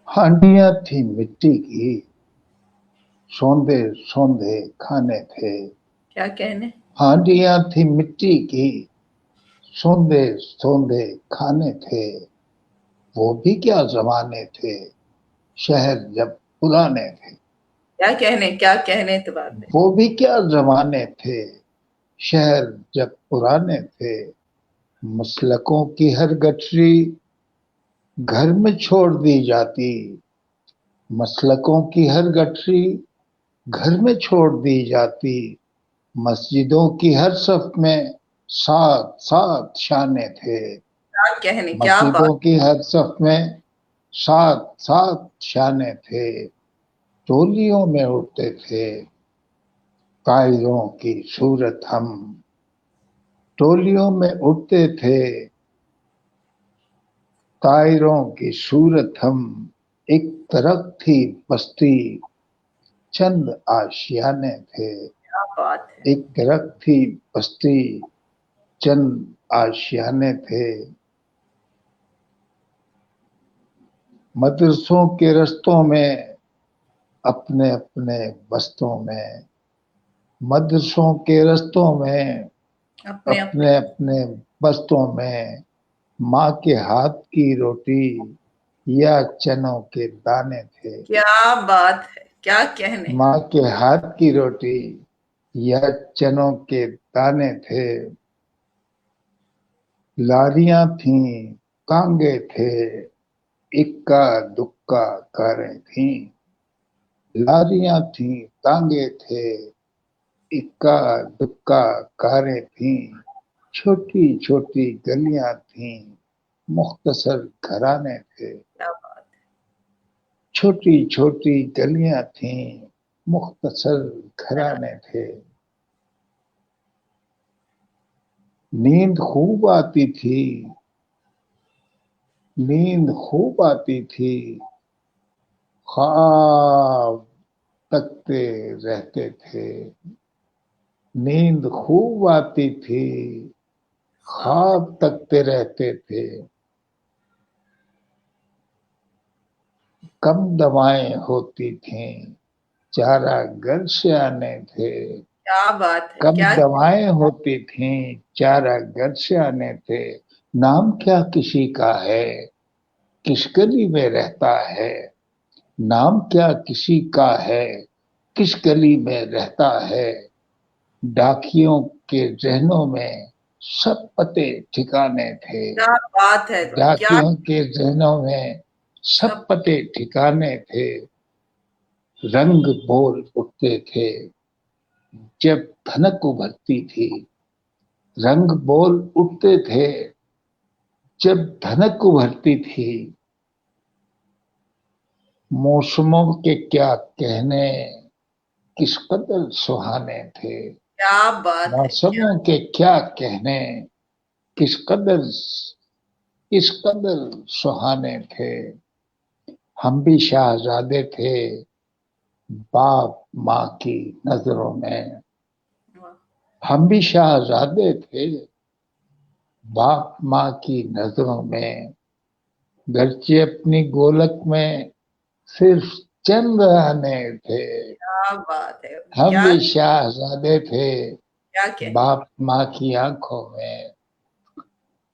Speaker 1: ہانڈیاں تھی مٹی کی، سوندے سوندے کھانے تھے.
Speaker 2: کیا کہنے.
Speaker 1: ہانڈیاں تھی مٹی کی، سوندے سوندے کھانے تھے. وہ بھی کیا زمانے تھے، شہر جب پرانے تھے.
Speaker 2: کیا کہنے اعتبار میں.
Speaker 1: وہ بھی کیا زمانے تھے، شہر جب پرانے تھے. مسلکوں کی ہر گٹری گھر میں چھوڑ دی جاتی. مسلکوں کی ہر گٹری گھر میں چھوڑ دی جاتی. مسجدوں کی ہر صف میں سات سات شانے تھے.
Speaker 2: کیا کہنے. کیا
Speaker 1: مسجدوں
Speaker 2: بات.
Speaker 1: کی ہر صف میں سات سات شانے تھے. ٹولیوں میں اڑتے تھے طائروں کی صورت ہم. ٹولیوں میں اڑتے تھے طائروں کی صورت ہم. ایک درخت تھی بستی، چند آشیانے تھے.
Speaker 2: کیا بات ہے.
Speaker 1: ایک درخت تھی بستی، چند آشیانے تھے. مدرسوں کے رستوں میں اپنے اپنے بستوں میں. مدرسوں کے رستوں میں
Speaker 2: اپنے
Speaker 1: اپنے اپنے بستوں میں. ماں کے ہاتھ کی روٹی یا چنوں کے دانے تھے.
Speaker 2: کیا بات ہے. کیا کہنے.
Speaker 1: ماں کے ہاتھ کی روٹی یا چنوں کے دانے تھے. لاریاں تھیں کانگے تھے، اکا دکا کاریں تھیں. لاریاں تھیں تانگے تھے، اکا دکا کاریں تھیں. چھوٹی چھوٹی گلیاں تھیں، مختصر گھرانے تھے.
Speaker 2: کیا بات ہے.
Speaker 1: چھوٹی چھوٹی گلیاں تھیں، مختصر گھرانے تھے. نیند خوب آتی تھی، نیند خوب آتی تھی. خواب تکتے رہتے تھے. نیند خوب آتی تھی، خواب تکتے رہتے تھے. کم دوائیں ہوتی تھیں، چارہ گر سے آنے تھے.
Speaker 2: کیا بات ہے.
Speaker 1: کم
Speaker 2: کیا
Speaker 1: دوائیں ہوتی تھیں، چارہ گر سے آنے تھے. نام کیا کسی کا ہے، کس گلی میں رہتا ہے. نام کیا کسی کا ہے، کس گلی میں رہتا ہے. ڈاکیوں کے ذہنوں میں سب پتے ٹھکانے تھے.
Speaker 2: کیا بات ہے. کیا
Speaker 1: ڈاکیوں کے ذہنوں میں سب
Speaker 2: سب.
Speaker 1: پتے ٹھکانے تھے. رنگ بول اٹھتے تھے جب دھنک ابھرتی تھی. رنگ بول اٹھتے تھے جب دھنک ابھرتی تھی. موسموں کے کیا کہنے، کس قدر سہانے تھے.
Speaker 2: کیا بات ہے.
Speaker 1: موسموں کے کیا کہنے، کس قدر سہانے تھے. ہم بھی شہزادے تھے باپ ماں کی نظروں میں. ہم بھی شہزادے تھے باپ ماں کی نظروں میں. گرچہ اپنی گولک میں صرف چند آنے تھے.
Speaker 2: کیا بات ہے.
Speaker 1: ہم
Speaker 2: کیا
Speaker 1: بھی شہزادے تھے
Speaker 2: کیا کہنے.
Speaker 1: باپ ماں کی آنکھوں میں.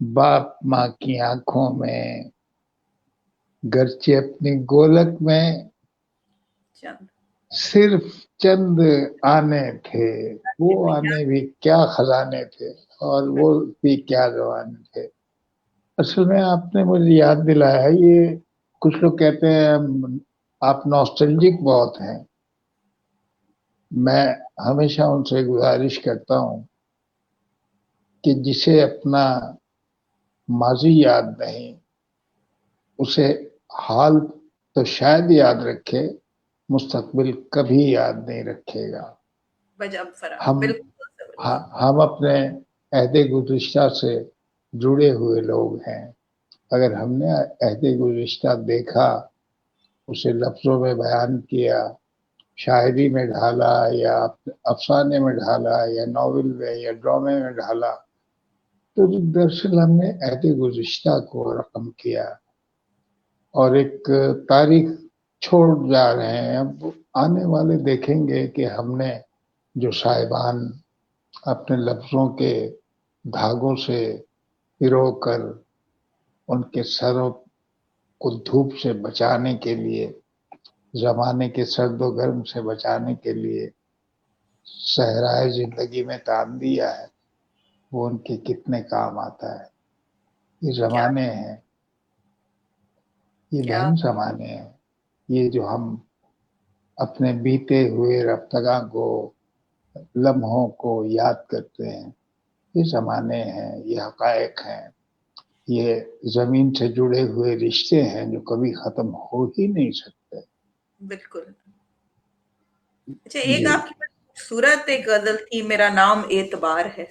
Speaker 1: باپ ماں کی آنکھوں میں. گرچہ اپنی گولک میں
Speaker 2: چند.
Speaker 1: صرف چند آنے تھے. وہ آنے بھی کیا خزانے تھے اور وہ بھی کیا زمانے تھے. اصل میں آپ نے مجھے یاد دلایا. یہ کچھ لوگ کہتے ہیں آپ نوسٹلجک بہت ہیں. میں ہمیشہ ان سے گزارش کرتا ہوں کہ جسے اپنا ماضی یاد نہیں اسے حال تو شاید یاد رکھے، مستقبل کبھی یاد نہیں رکھے گا۔
Speaker 2: بجب فرا
Speaker 1: ہم
Speaker 2: بالکل
Speaker 1: ہم اپنے عہد گزشتہ سے جڑے ہوئے لوگ ہیں۔ اگر ہم نے عہد گزشتہ دیکھا، اسے لفظوں میں بیان کیا، شاعری میں ڈھالا یا افسانے میں ڈھالا یا ناول میں یا ڈرامے میں ڈھالا، تو دراصل ہم نے عہد گزشتہ کو رقم کیا اور ایک تاریخ چھوڑ جا رہے ہیں۔ اب آنے والے دیکھیں گے کہ ہم نے جو صاحبان اپنے لفظوں کے دھاگوں سے پرو کر ان کے سروں کو دھوپ سے بچانے کے لیے، زمانے کے سرد و گرم سے بچانے کے لیے صحرائے زندگی میں تان دیا ہے، وہ ان کے کتنے کام آتا ہے۔ یہ
Speaker 2: کیا
Speaker 1: زمانے ہیں، یہ
Speaker 2: کیا
Speaker 1: بہن زمانے ہیں، یہ جو ہم اپنے بیتے ہوئے رفتگاں کو، لمحوں کو یاد کرتے ہیں، یہ زمانے ہیں، یہ حقائق ہیں، یہ زمین سے جڑے ہوئے رشتے ہیں جو کبھی ختم ہو ہی نہیں سکتے۔
Speaker 2: بالکل۔ اچھا، ایک
Speaker 1: جی
Speaker 2: آپ کی بڑی خوبصورت ایک غزل تھی، میرا نام اعتبار ہے۔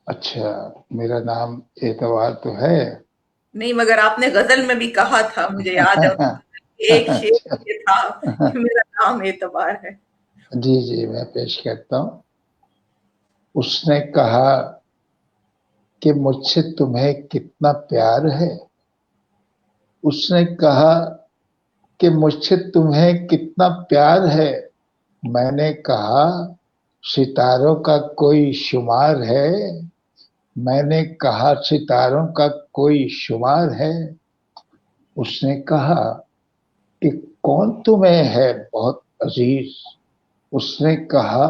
Speaker 1: اچھا، میرا نام اعتبار تو ہے۔
Speaker 2: نہیں، مگر آپ نے غزل میں بھی کہا تھا، مجھے یاد ہے ایک
Speaker 1: اچھا،
Speaker 2: شعر یہ تھا کہ میرا نام اعتبار ہے۔
Speaker 1: جی جی میں پیش کرتا ہوں۔ اس نے کہا کہ مجھ سے تمہیں کتنا پیار ہے، اس نے کہا کہ مجھ سے تمہیں کتنا پیار ہے، میں نے کہا ستاروں کا کوئی شمار ہے، میں نے کہا ستاروں کا کوئی شمار ہے، اس نے کہا کہ کون تمہیں ہے بہت عزیز، اس نے کہا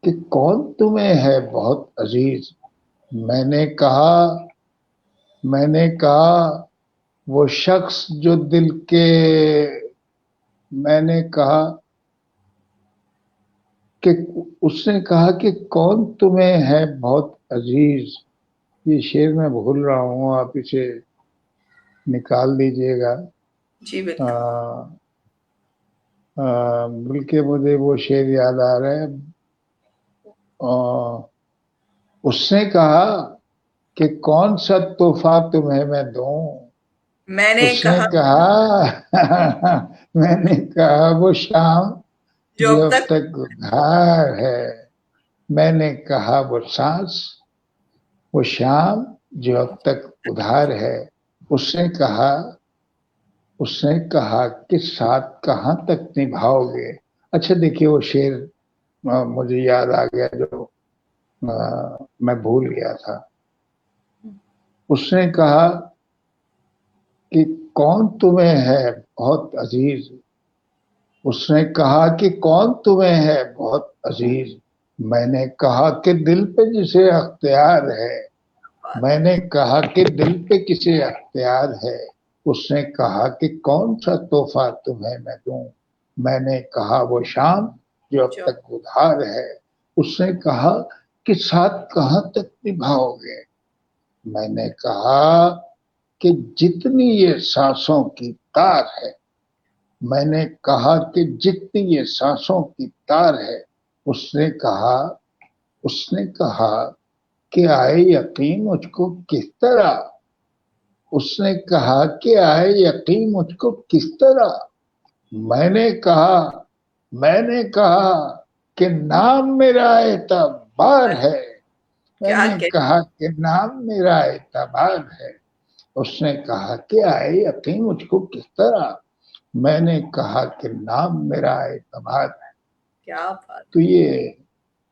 Speaker 1: کہ کون تمہیں ہے بہت عزیز، میں نے کہا وہ شخص جو دل کے، میں نے کہا کہ اس نے کہا کہ کون تمہیں ہے بہت عزیز۔ یہ شعر میں بھول رہا ہوں، آپ اسے نکال دیجئے گا۔
Speaker 2: جی بالکل۔
Speaker 1: بلکہ مجھے وہ شعر یاد آ رہا ہے۔ اس نے کہا کہ کون سا تحفہ تمہیں میں دوں،
Speaker 2: میں نے
Speaker 1: اس نے
Speaker 2: کہا
Speaker 1: کہا میں نے کہا وہ شام
Speaker 2: جو
Speaker 1: جو
Speaker 2: اب
Speaker 1: اب
Speaker 2: تک
Speaker 1: تک گھار ہے، میں نے کہا وہ سانس، وہ شام جو اب تک ادھار ہے، اس نے کہا کہ ساتھ کہاں تک نبھاؤ گے۔ اچھا دیکھیے وہ شعر مجھے یاد آ گیا جو میں بھول گیا تھا۔ اس نے کہا کہ کون تمہیں ہے بہت عزیز، اس نے کہا کہ کون تمہیں ہے بہت عزیز، میں نے کہا کہ دل پہ جسے اختیار ہے، میں نے کہا کہ دل پہ کسے اختیار ہے، اس نے کہا کہ کون سا تحفہ تمہیں میں دوں، میں نے کہا وہ شام جو اب
Speaker 2: جو
Speaker 1: تک ادھار ہے، اس نے کہا کہ ساتھ کہاں تک نبھاؤ گے، میں نے کہا کہ جتنی یہ سانسوں کی تار ہے، میں نے کہا کہ جتنی یہ سانسوں کی تار ہے، اس نے کہا کہ آئے یقین مجھ کو کس طرح، اس نے کہا کہ آئے یقین مجھ کو کس طرح، میں نے کہا کہ نام میرا اعتبار ہے، میں
Speaker 2: کیا
Speaker 1: نے
Speaker 2: کہ
Speaker 1: کہا کہ نام میرا اعتبار ہے، اس نے کہا کہ آئے یقین مجھ کو کس طرح، میں نے کہا کہ نام میرا اعتبار ہے۔
Speaker 2: کیا بات،
Speaker 1: تو یہ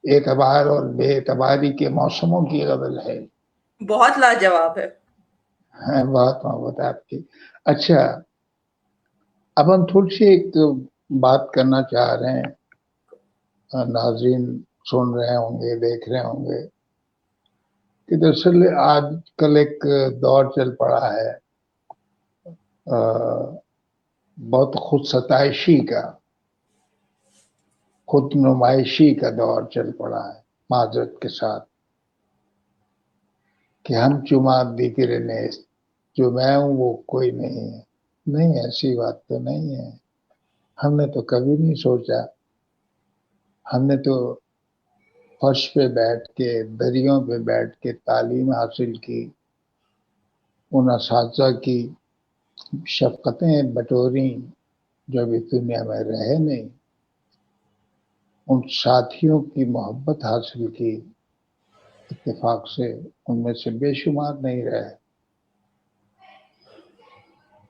Speaker 1: اعتبار اور بے اعتباری کے موسموں کی غزل ہے۔
Speaker 2: بہت لاجواب ہے۔
Speaker 1: بہت محبت ہے آپ کی۔ اچھا، اب ہم تھوڑی سی ایک بات کرنا چاہ رہے ہیں، ناظرین سن رہے ہوں گے، دیکھ رہے ہوں گے کہ دراصل آج کل ایک دور چل پڑا ہے بہت خود ستائشی کا، خود نمائشی کا دور چل پڑا ہے معذرت کے ساتھ کہ ہم چما دیگر نیست، جو میں ہوں وہ کوئی نہیں ہے. نہیں، ایسی بات تو نہیں ہے. ہم نے تو کبھی نہیں سوچا. ہم نے تو فرش پہ بیٹھ کے، دریوں پہ بیٹھ کے تعلیم حاصل کی، ان اساتذہ کی شفقتیں بٹوریں جو ابھی دنیا میں رہے نہیں، ان ساتھیوں کی محبت حاصل کی اتفاق سے، ان میں سے بے شمار نہیں رہے.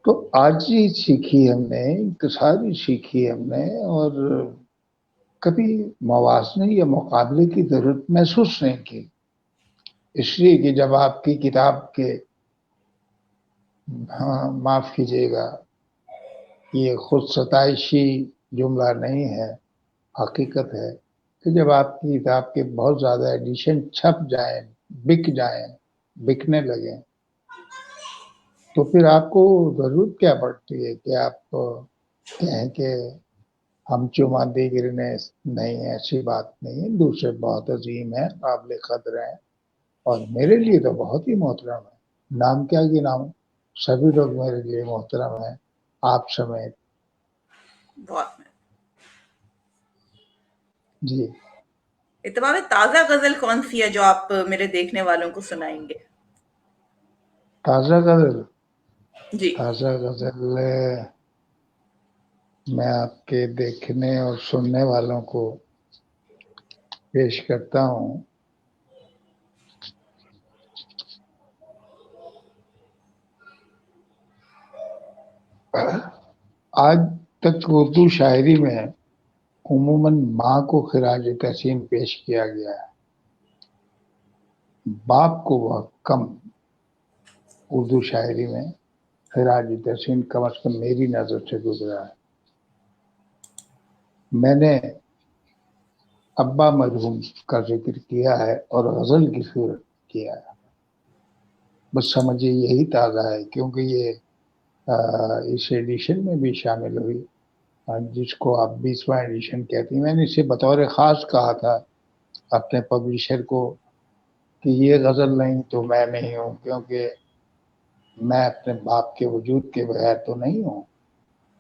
Speaker 1: تو آج ہی سیکھی ہم نے، انکساری سیکھی ہم نے، اور کبھی موازنے یا مقابلے کی ضرورت محسوس نہیں کی. اس لیے کہ جب آپ کی کتاب کے، ہاں معاف کیجیے گا، یہ خود ستائشی جملہ نہیں ہے، حقیقت ہے کہ جب آپ کی کتاب کے بہت زیادہ ایڈیشن چھپ جائیں، بک جائیں، بکنے لگیں، تو پھر آپ کو ضرورت کیا پڑتی ہے کہ آپ کہیں کہ ہم چما دیگر نے. نہیں، ایسی بات نہیں ہے. دوسرے بہت عظیم ہیں، قابل قدر ہیں، اور میرے لیے تو بہت ہی محترم ہے. نام کیا گناؤں، سبھی لوگ میرے لیے محترم ہیں، آپ سمیت.
Speaker 2: بہت میں
Speaker 1: جی.
Speaker 2: اتباع تازہ غزل کون سی ہے جو آپ میرے دیکھنے والوں کو سنائیں گے؟
Speaker 1: تازہ غزل،
Speaker 2: جی.
Speaker 1: تازہ غزل میں آپ کے دیکھنے اور سننے والوں کو پیش کرتا ہوں. آج تک اردو شاعری میں عموماً ماں کو خراج تحسین پیش کیا گیا ہے، باپ کو بہت کم. اردو شاعری میں خراج تحسین کم از کم میری نظر سے گزرا ہے. میں نے ابا مرحوم کا ذکر کیا ہے اور غزل کی صورت کیا ہے. بس سمجھے یہی تازہ ہے، کیونکہ یہ اس ایڈیشن میں بھی شامل ہوئی، جس کو آپ 20واں ایڈیشن کہتی ہیں. میں نے اسے بطور خاص کہا تھا اپنے پبلشر کو کہ یہ غزل نہیں تو میں نہیں ہوں، کیونکہ میں اپنے باپ کے وجود کے بغیر تو نہیں ہوں.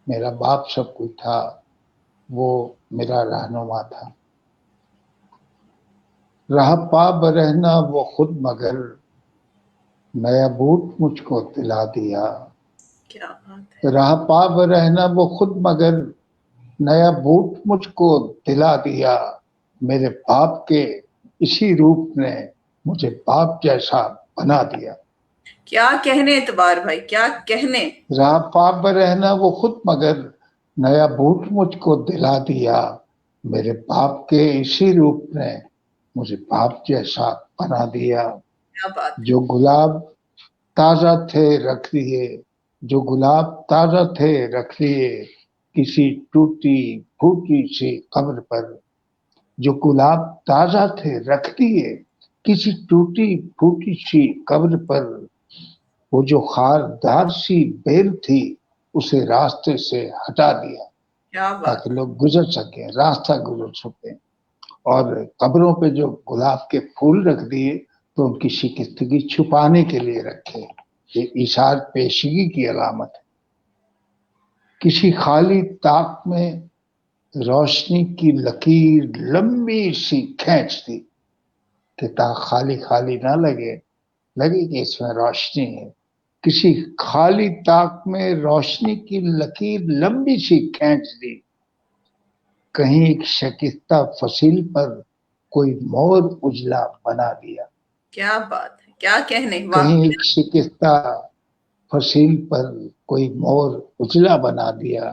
Speaker 1: میرا باپ سب کچھ تھا، وہ میرا رہنما تھا. رہا پا برہنا وہ خود مگر، نیا بوٹ مجھ کو دلا دیا.
Speaker 2: کیا بات ہے.
Speaker 1: رہا پا برہنا وہ خود مگر، نیا بوٹ مجھ کو دلا دیا. میرے باپ کے اسی روپ نے مجھے باپ جیسا بنا دیا.
Speaker 2: کیا کہنے اعتبار بھائی، کیا کہنے.
Speaker 1: رہا پاپ برہنا وہ خود مگر، نیا بوٹ مجھ کو دلا دیا. میرے باپ کے اسی روپ نے مجھے باپ جیسا بنا دیا.
Speaker 2: کیا بات ہے.
Speaker 1: جو گلاب تازہ تھے رکھ لیے، جو گلاب تازہ تھے رکھ لیے کسی ٹوٹی پھوٹی سی قبر پر. جو گلاب تازہ تھے رکھ دیے کسی ٹوٹی پھوٹی سی قبر پر. وہ جو خاردار سی بیل تھی اسے راستے سے ہٹا دیا
Speaker 2: کیا بات.
Speaker 1: تاکہ لوگ گزر سکیں، راستہ گزر سکیں. اور قبروں پہ جو گلاب کے پھول رکھ دیے تو ان کی شکستگی چھپانے کے لیے رکھے. یہ ایثار پیشگی کی علامت ہے. کسی خالی طاق میں روشنی کی لکیر لمبی سی کھینچ دی کہ طاق خالی خالی نہ لگے کہ اس میں روشنی ہے. کسی خالی طاق میں روشنی کی لکیر لمبی سی کھینچ دی. کہیں ایک شکستہ فصیل پر کوئی مور اجلا بنا دیا.
Speaker 2: کیا بات ہے، کیا کہنے.
Speaker 1: کہیں ایک شکستہ فصیل پر کوئی مور اجلا بنا دیا.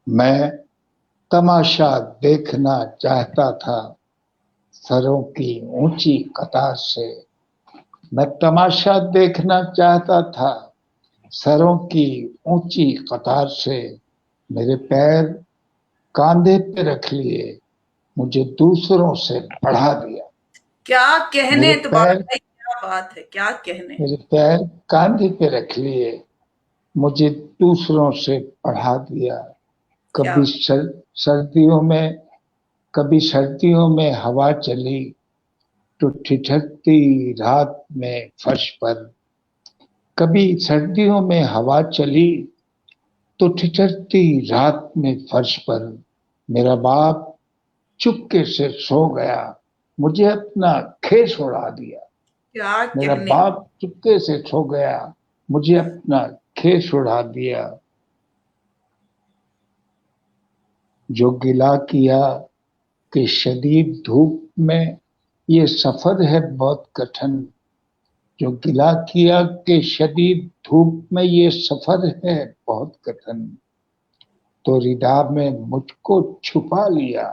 Speaker 1: میں تماشا دیکھنا چاہتا تھا سروں کی اونچی قطار سے. میں تماشا دیکھنا چاہتا تھا سروں کی اونچی قطار سے. میرے پیر کاندھے پہ رکھ لیے مجھے دوسروں سے بڑھا دیا.
Speaker 2: کیا کہنے
Speaker 1: میرے
Speaker 2: اعتبار
Speaker 1: پیر
Speaker 2: بھائی، کیا بات ہے، کیا کہنے.
Speaker 1: میرے پیر کاندھے پہ رکھ لیے مجھے دوسروں سے بڑھا دیا.
Speaker 2: کیا
Speaker 1: کبھی سردیوں میں کبھی سردیوں میں ہوا چلی تو ٹھٹھکتی رات میں فرش پر، کبھی سردیوں میں ہوا چلی تو ٹھٹھکتی رات میں فرش پر، میرا باپ چپکے سے سو گیا، مجھے اپنا کھیس اڑا دیا۔
Speaker 2: کیا
Speaker 1: میرا
Speaker 2: کہنے.
Speaker 1: باپ چپکے سے سو گیا، مجھے اپنا کھیس اڑا دیا۔ جو گلہ کیا کہ شدید دھوپ میں یہ سفر ہے بہت کٹھن، جو گلہ کیا کہ شدید دھوپ میں یہ سفر ہے بہت کٹھن، تو ردا میں مجھ کو چھپا لیا،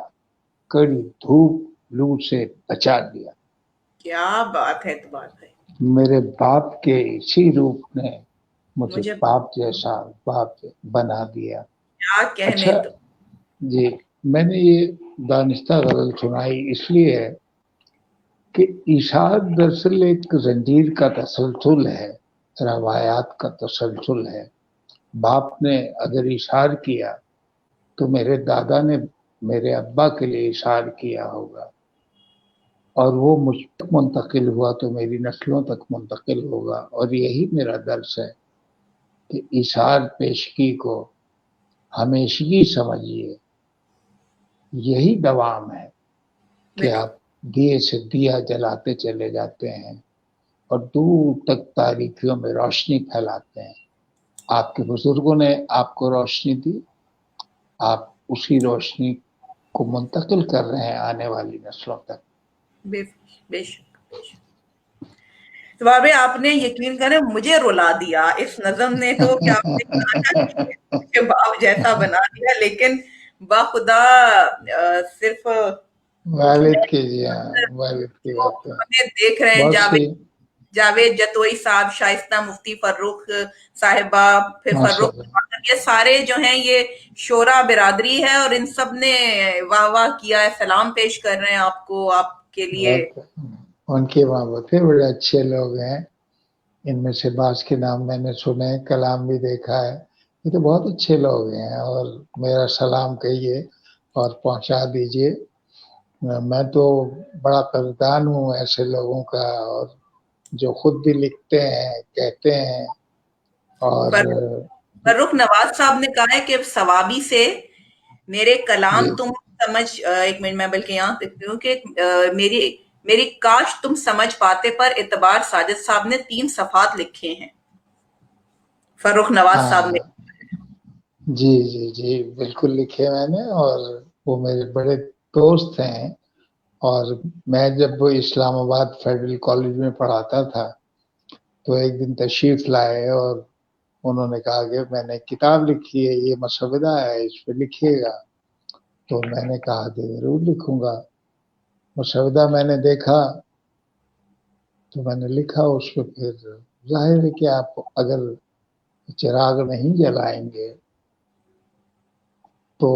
Speaker 1: کڑی دھوپ لو سے بچا لیا۔
Speaker 2: کیا بات ہے، اعتبار بھائی.
Speaker 1: میرے باپ کے اسی روپ نے مجھے
Speaker 2: مجھے
Speaker 1: باپ جیسا باپ بنا دیا۔
Speaker 2: کیا کہنے.
Speaker 1: اچھا
Speaker 2: تو
Speaker 1: جی، میں نے یہ دانستہ غزل سنائی اس لیے ہے کہ اشاعت دراصل ایک زنجیر کا تسلسل ہے، روایات کا تسلسل ہے۔ باپ نے اگر اشار کیا تو میرے دادا نے میرے ابا کے لیے اشار کیا ہوگا، اور وہ مجھ تک منتقل ہوا تو میری نسلوں تک منتقل ہوگا، اور یہی میرا درس ہے کہ اشار پیشگی کو ہمیشگی سمجھیے، یہی دوام ہے کہ آپ دیے سے دیا جلاتے چلے جاتے ہیں اور دور تک تاریکیوں میں روشنی پھیلاتے ہیں۔ آپ کے بزرگوں نے آپ کو روشنی دی، آپ اسی روشنی کو منتقل کر رہے ہیں آنے والی نسلوں تک۔
Speaker 2: بے بے شک، بے شک. تو بابے آپ نے یقین کریں مجھے رلا دیا اس نظم نے، تو کیا آپ نے کہا تھا کہ باپ جیسا بنا دیا، لیکن باخدا صرف
Speaker 1: والد کے جی ہاں، والد کی بات ہے،
Speaker 2: ہمیں دیکھ رہے ہیں
Speaker 1: بہت
Speaker 2: جاوید
Speaker 1: صحیح،
Speaker 2: جاوید جتوئی صاحب، شائستہ مفتی فرخ صاحبہ، پھر
Speaker 1: ماشاء
Speaker 2: فرخ
Speaker 1: اللہ،
Speaker 2: یہ سارے جو ہیں یہ شورا برادری ہے، اور ان سب نے واہ واہ کیا ہے، سلام پیش کر رہے ہیں آپ کو، آپ کے لیے.
Speaker 1: بہت ان کے ماں باپ تھے، بڑے اچھے لوگ ہیں، ان میں سے بعض کے نام میں نے سنے، کلام بھی دیکھا ہے، یہ تو بہت اچھے لوگ ہیں، اور میرا سلام کہیے اور پہنچا دیجئے۔ میں تو بڑا قدردان ہوں ایسے لوگوں کا، اور جو خود بھی لکھتے ہیں، کہتے ہیں، اور
Speaker 2: فرخ نواز صاحب نے کہا ہے کہ ثوابی سے میرے کلام
Speaker 1: جی
Speaker 2: تم سمجھ، ایک منٹ میں بلکہ یہاں لکھتی ہوں کہ میری میری کاش تم سمجھ پاتے، پر اعتبار ساجد صاحب نے 3 صفحات لکھے ہیں، فرخ نواز صاحب نے.
Speaker 1: ہاں جی جی جی بالکل لکھے میں نے، اور وہ میرے بڑے دوست ہیں، اور میں جب وہ اسلام آباد فیڈرل کالج میں پڑھاتا تھا تو ایک دن تشریف لائے، اور انہوں نے کہا کہ میں نے کتاب لکھی ہے، یہ مسودہ ہے، اس پہ لکھیے گا، تو میں نے کہا کہ ضرور لکھوں گا۔ مسودہ میں نے دیکھا تو میں نے لکھا اس پہ، پھر ظاہر ہے کہ آپ اگر چراغ نہیں جلائیں گے تو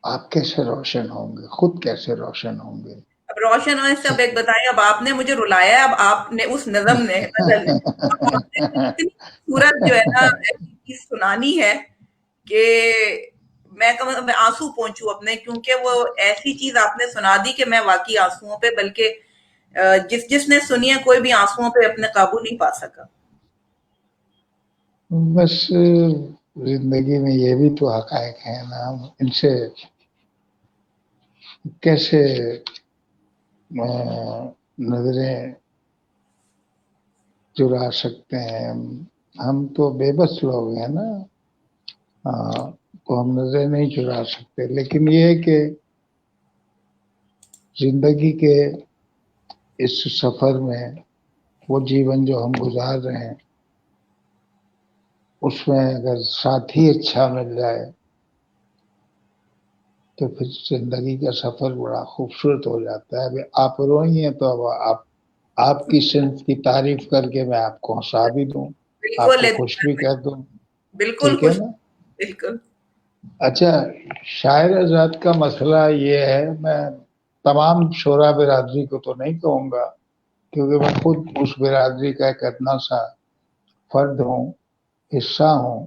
Speaker 1: آپ کیسے روشن ہوں گے، خود کیسے روشن ہوں گے۔
Speaker 2: اب روشن ہونے سے اب ایک بتائیں، اب آپ نے مجھے رلایا ہے، اب آپ نے اس نظم نے غزل نے اب آپ نے مجھے اتنی خوبصورت جو ہے نا ایسی چیز سنانی ہے کہ میں کم از کم آنسو پہنچوں اپنے، کیونکہ وہ ایسی چیز آپ نے سنا دی کہ میں واقعی آنسوؤں پہ، بلکہ جس نے سنی ہے کوئی بھی آنسوؤں پہ اپنے قابو نہیں پا سکا.
Speaker 1: بس زندگی میں یہ بھی تو حقائق ہیں نا، ہم ان سے کیسے نظریں چرا سکتے ہیں، ہم تو بے بس لوگ ہیں نا، تو ہم نظریں نہیں چرا سکتے، لیکن یہ ہے کہ زندگی کے اس سفر میں وہ جیون جو ہم گزار رہے ہیں اس میں اگر ساتھی اچھا مل جائے تو پھر زندگی کا سفر بڑا خوبصورت ہو جاتا ہے۔ ابھی آپ روئی ہیں تو اب آپ کی صنف کی تعریف کر کے میں آپ کو ہنسا بھی دوں، آپ
Speaker 2: بالکل
Speaker 1: کو خوش بھی کر دوں،
Speaker 2: بالکل
Speaker 1: ٹھیک ہے
Speaker 2: خوش.
Speaker 1: نا۔
Speaker 2: بالکل.
Speaker 1: اچھا، شاعر آزاد کا مسئلہ یہ ہے، میں تمام شعراء برادری کو تو نہیں کہوں گا کیونکہ میں خود اس برادری کا ایک ادنا سا فرد ہوں، حصہ ہوں،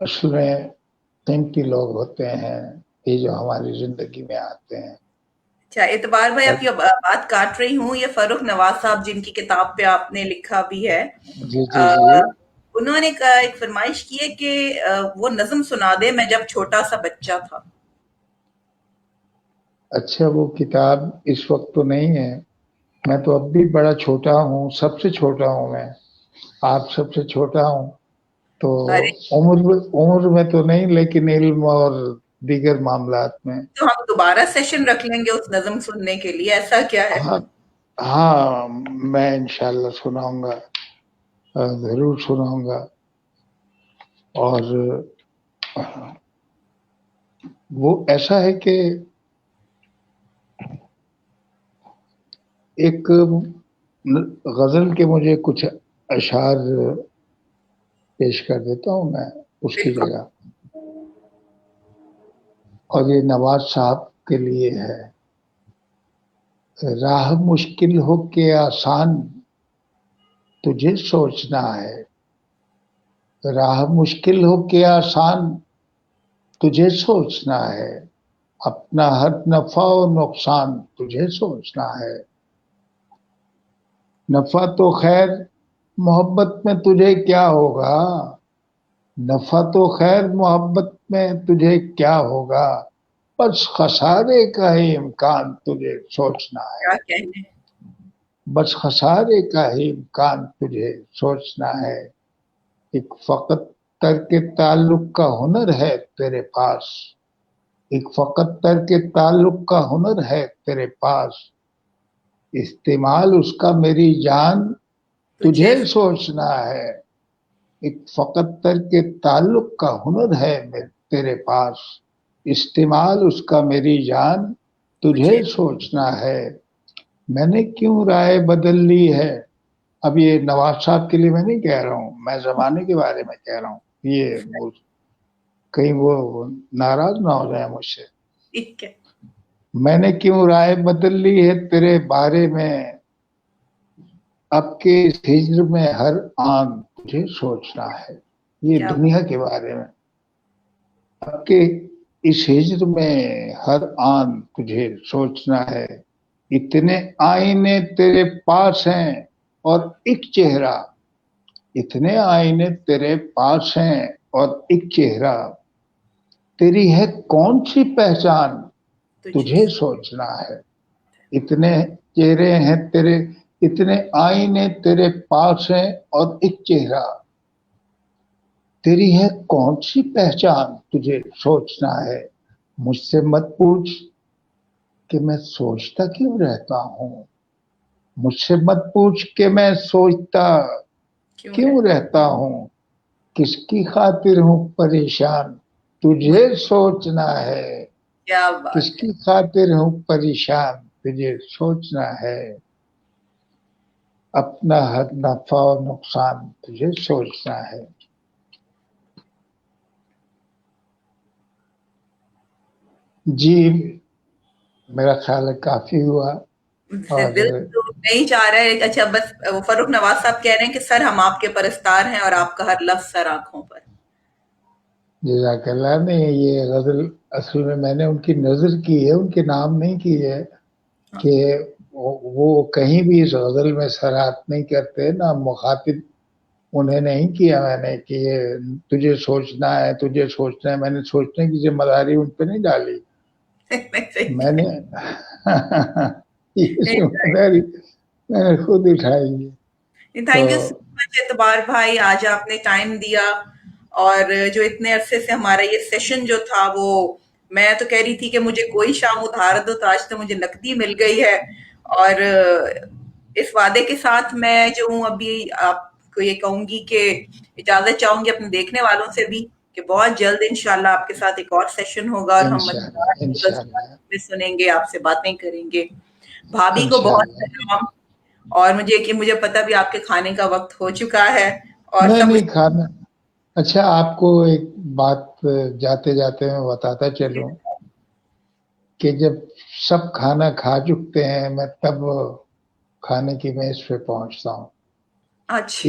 Speaker 1: اصل میں قیمتی لوگ ہوتے ہیں یہ جو ہماری زندگی میں آتے ہیں.
Speaker 2: اچھا اعتبار بھائی، آپ کی بات کاٹ رہی ہوں، یہ فاروق نواز صاحب جن کی کتاب پہ آپ نے لکھا بھی ہے،
Speaker 1: جی جی جی.
Speaker 2: انہوں نے ایک فرمائش کی ہے کہ وہ نظم سنا دے میں جب چھوٹا سا بچہ تھا.
Speaker 1: اچھا وہ کتاب اس وقت تو نہیں ہے، میں تو اب بھی بڑا چھوٹا ہوں، سب سے چھوٹا ہوں میں، آپ سب سے چھوٹا ہوں تو
Speaker 2: ارے
Speaker 1: عمر میں تو نہیں لیکن علم اور دیگر معاملات میں.
Speaker 2: تو ہم دوبارہ سیشن رکھ لیں گے اس نظم سننے کے لیے، ایسا کیا ہے؟
Speaker 1: ہاں ہاں میں انشاءاللہ سناؤں گا، ضرور سناؤں گا. اور وہ ایسا ہے کہ ایک غزل کے مجھے کچھ اشعار پیش کر دیتا ہوں میں اس کی
Speaker 2: بالکل.
Speaker 1: جگہ، اور یہ نواز صاحب کے لیے ہے. راہ مشکل ہو کہ آسان تجھے سوچنا ہے، راہ مشکل ہو کہ آسان تجھے سوچنا ہے، اپنا ہر نفع و نقصان تجھے سوچنا ہے. نفع تو خیر محبت میں تجھے کیا ہوگا، نفع تو خیر محبت میں تجھے کیا ہوگا، بس خسارے کا ہی امکان تجھے سوچنا ہے،
Speaker 2: کیا کہنے.
Speaker 1: بس خسارے کا ہی امکان تجھے سوچنا ہے. ایک فقط ترک تعلق کا ہنر ہے تیرے پاس، ایک فقط ترک تعلق کا ہنر ہے تیرے پاس، استعمال اس کا میری جان تجھے سوچنا ہے. ایک فقط ترک تعلق کا ہنر ہے تیرے پاس، استعمال اس کا میری جان تجھے سوچنا ہے. میں نے کیوں رائے بدل لی ہے، اب یہ نواز صاحب کے لیے میں نہیں کہہ رہا ہوں، میں زمانے کے بارے میں کہہ رہا ہوں. یہ کہیں وہ ناراض نہ ہو جائے مجھ سے.
Speaker 2: ٹھیک ہے.
Speaker 1: میں نے کیوں رائے بدل لی ہے تیرے بارے میں، اب کے اس ہجر میں ہر آن تجھے سوچنا ہے. یہ
Speaker 2: کیا
Speaker 1: دنیا کے بارے میں. اب کے اس ہجر میں ہر آن تجھے سوچنا ہے، اتنے آئینے تیرے پاس ہیں اور ایک چہرہ، اتنے آئینے تیرے پاس ہیں اور ایک چہرہ، تیری ہے کون سی پہچان تجھے سوچنا ہے. اتنے چہرے ہیں تیرے، اتنے آئینے تیرے پاس ہیں اور ایک چہرہ، تیری ہے کون سی پہچان تجھے سوچنا ہے. مجھ سے مت پوچھ کہ میں سوچتا کیوں رہتا ہوں، مجھ سے مت پوچھ کہ میں سوچتا کیوں رہتا ہوں، کس کی خاطر ہوں پریشان تجھے سوچنا ہے،
Speaker 2: کیا
Speaker 1: کس
Speaker 2: بات ہے.
Speaker 1: کی خاطر ہوں پریشان تجھے سوچنا ہے، اپنا ہر نفع و نقصان تجھے سوچنا ہے. جی میرا خیال ہے کافی ہوا. اور
Speaker 2: دل تو نہیں چاہ رہا ہے. اچھا بس فاروق نواز صاحب کہہ رہے ہیں کہ سر ہم آپ کے پرستار ہیں اور آپ کا ہر لفظ سر آنکھوں پر.
Speaker 1: جزاک اللہ نے یہ غزل اصل میں نے ان کی نظر کی ہے، ان کے نام نہیں کی ہے کہ وہ کہیں بھی اس غزل میں سراحت نہیں کرتے، نہ مخاطب انہیں نہیں کیا میں نے کہ یہ تجھے سوچنا ہے تجھے سوچنا ہے. میں نے سوچنے کی ذمہ داری ان پہ نہیں ڈالی، میں نے یہ ذمہ داری میں نے خود اٹھائی ہے. تو
Speaker 2: تھینک یو سو مچ اعتبار بھائی، آج آپ نے ٹائم دیا، اور جو اتنے عرصے سے ہمارا یہ سیشن جو تھا وہ میں تو کہہ رہی تھی کہ مجھے کوئی شام ادھار دو، تو آج تو مجھے نقدی مل گئی ہے. اور اس وعدے کے ساتھ میں جو ہوں ابھی آپ کو یہ کہوں گی کہ اجازت چاہوں گی اپنے دیکھنے والوں سے بھی کہ بہت جلد انشاءاللہ آپ کے ساتھ ایک اور سیشن ہوگا اور ہم
Speaker 1: انشاءاللہ انشاءاللہ
Speaker 2: میں سنیں گے، آپ سے باتیں کریں گے. بھابھی کو بہت
Speaker 1: انشاءاللہ.
Speaker 2: سلام، اور مجھے پتا بھی آپ کے کھانے کا وقت ہو چکا ہے اور
Speaker 1: نہیں
Speaker 2: سب
Speaker 1: نہیں کھانا. اچھا آپ کو ایک بات جاتے جاتے میں بتاتا چلوں کہ جب سب کھانا کھا چکتے ہیں میں تب کھانے کی میز پہ پہنچتا ہوں.
Speaker 2: اچھا.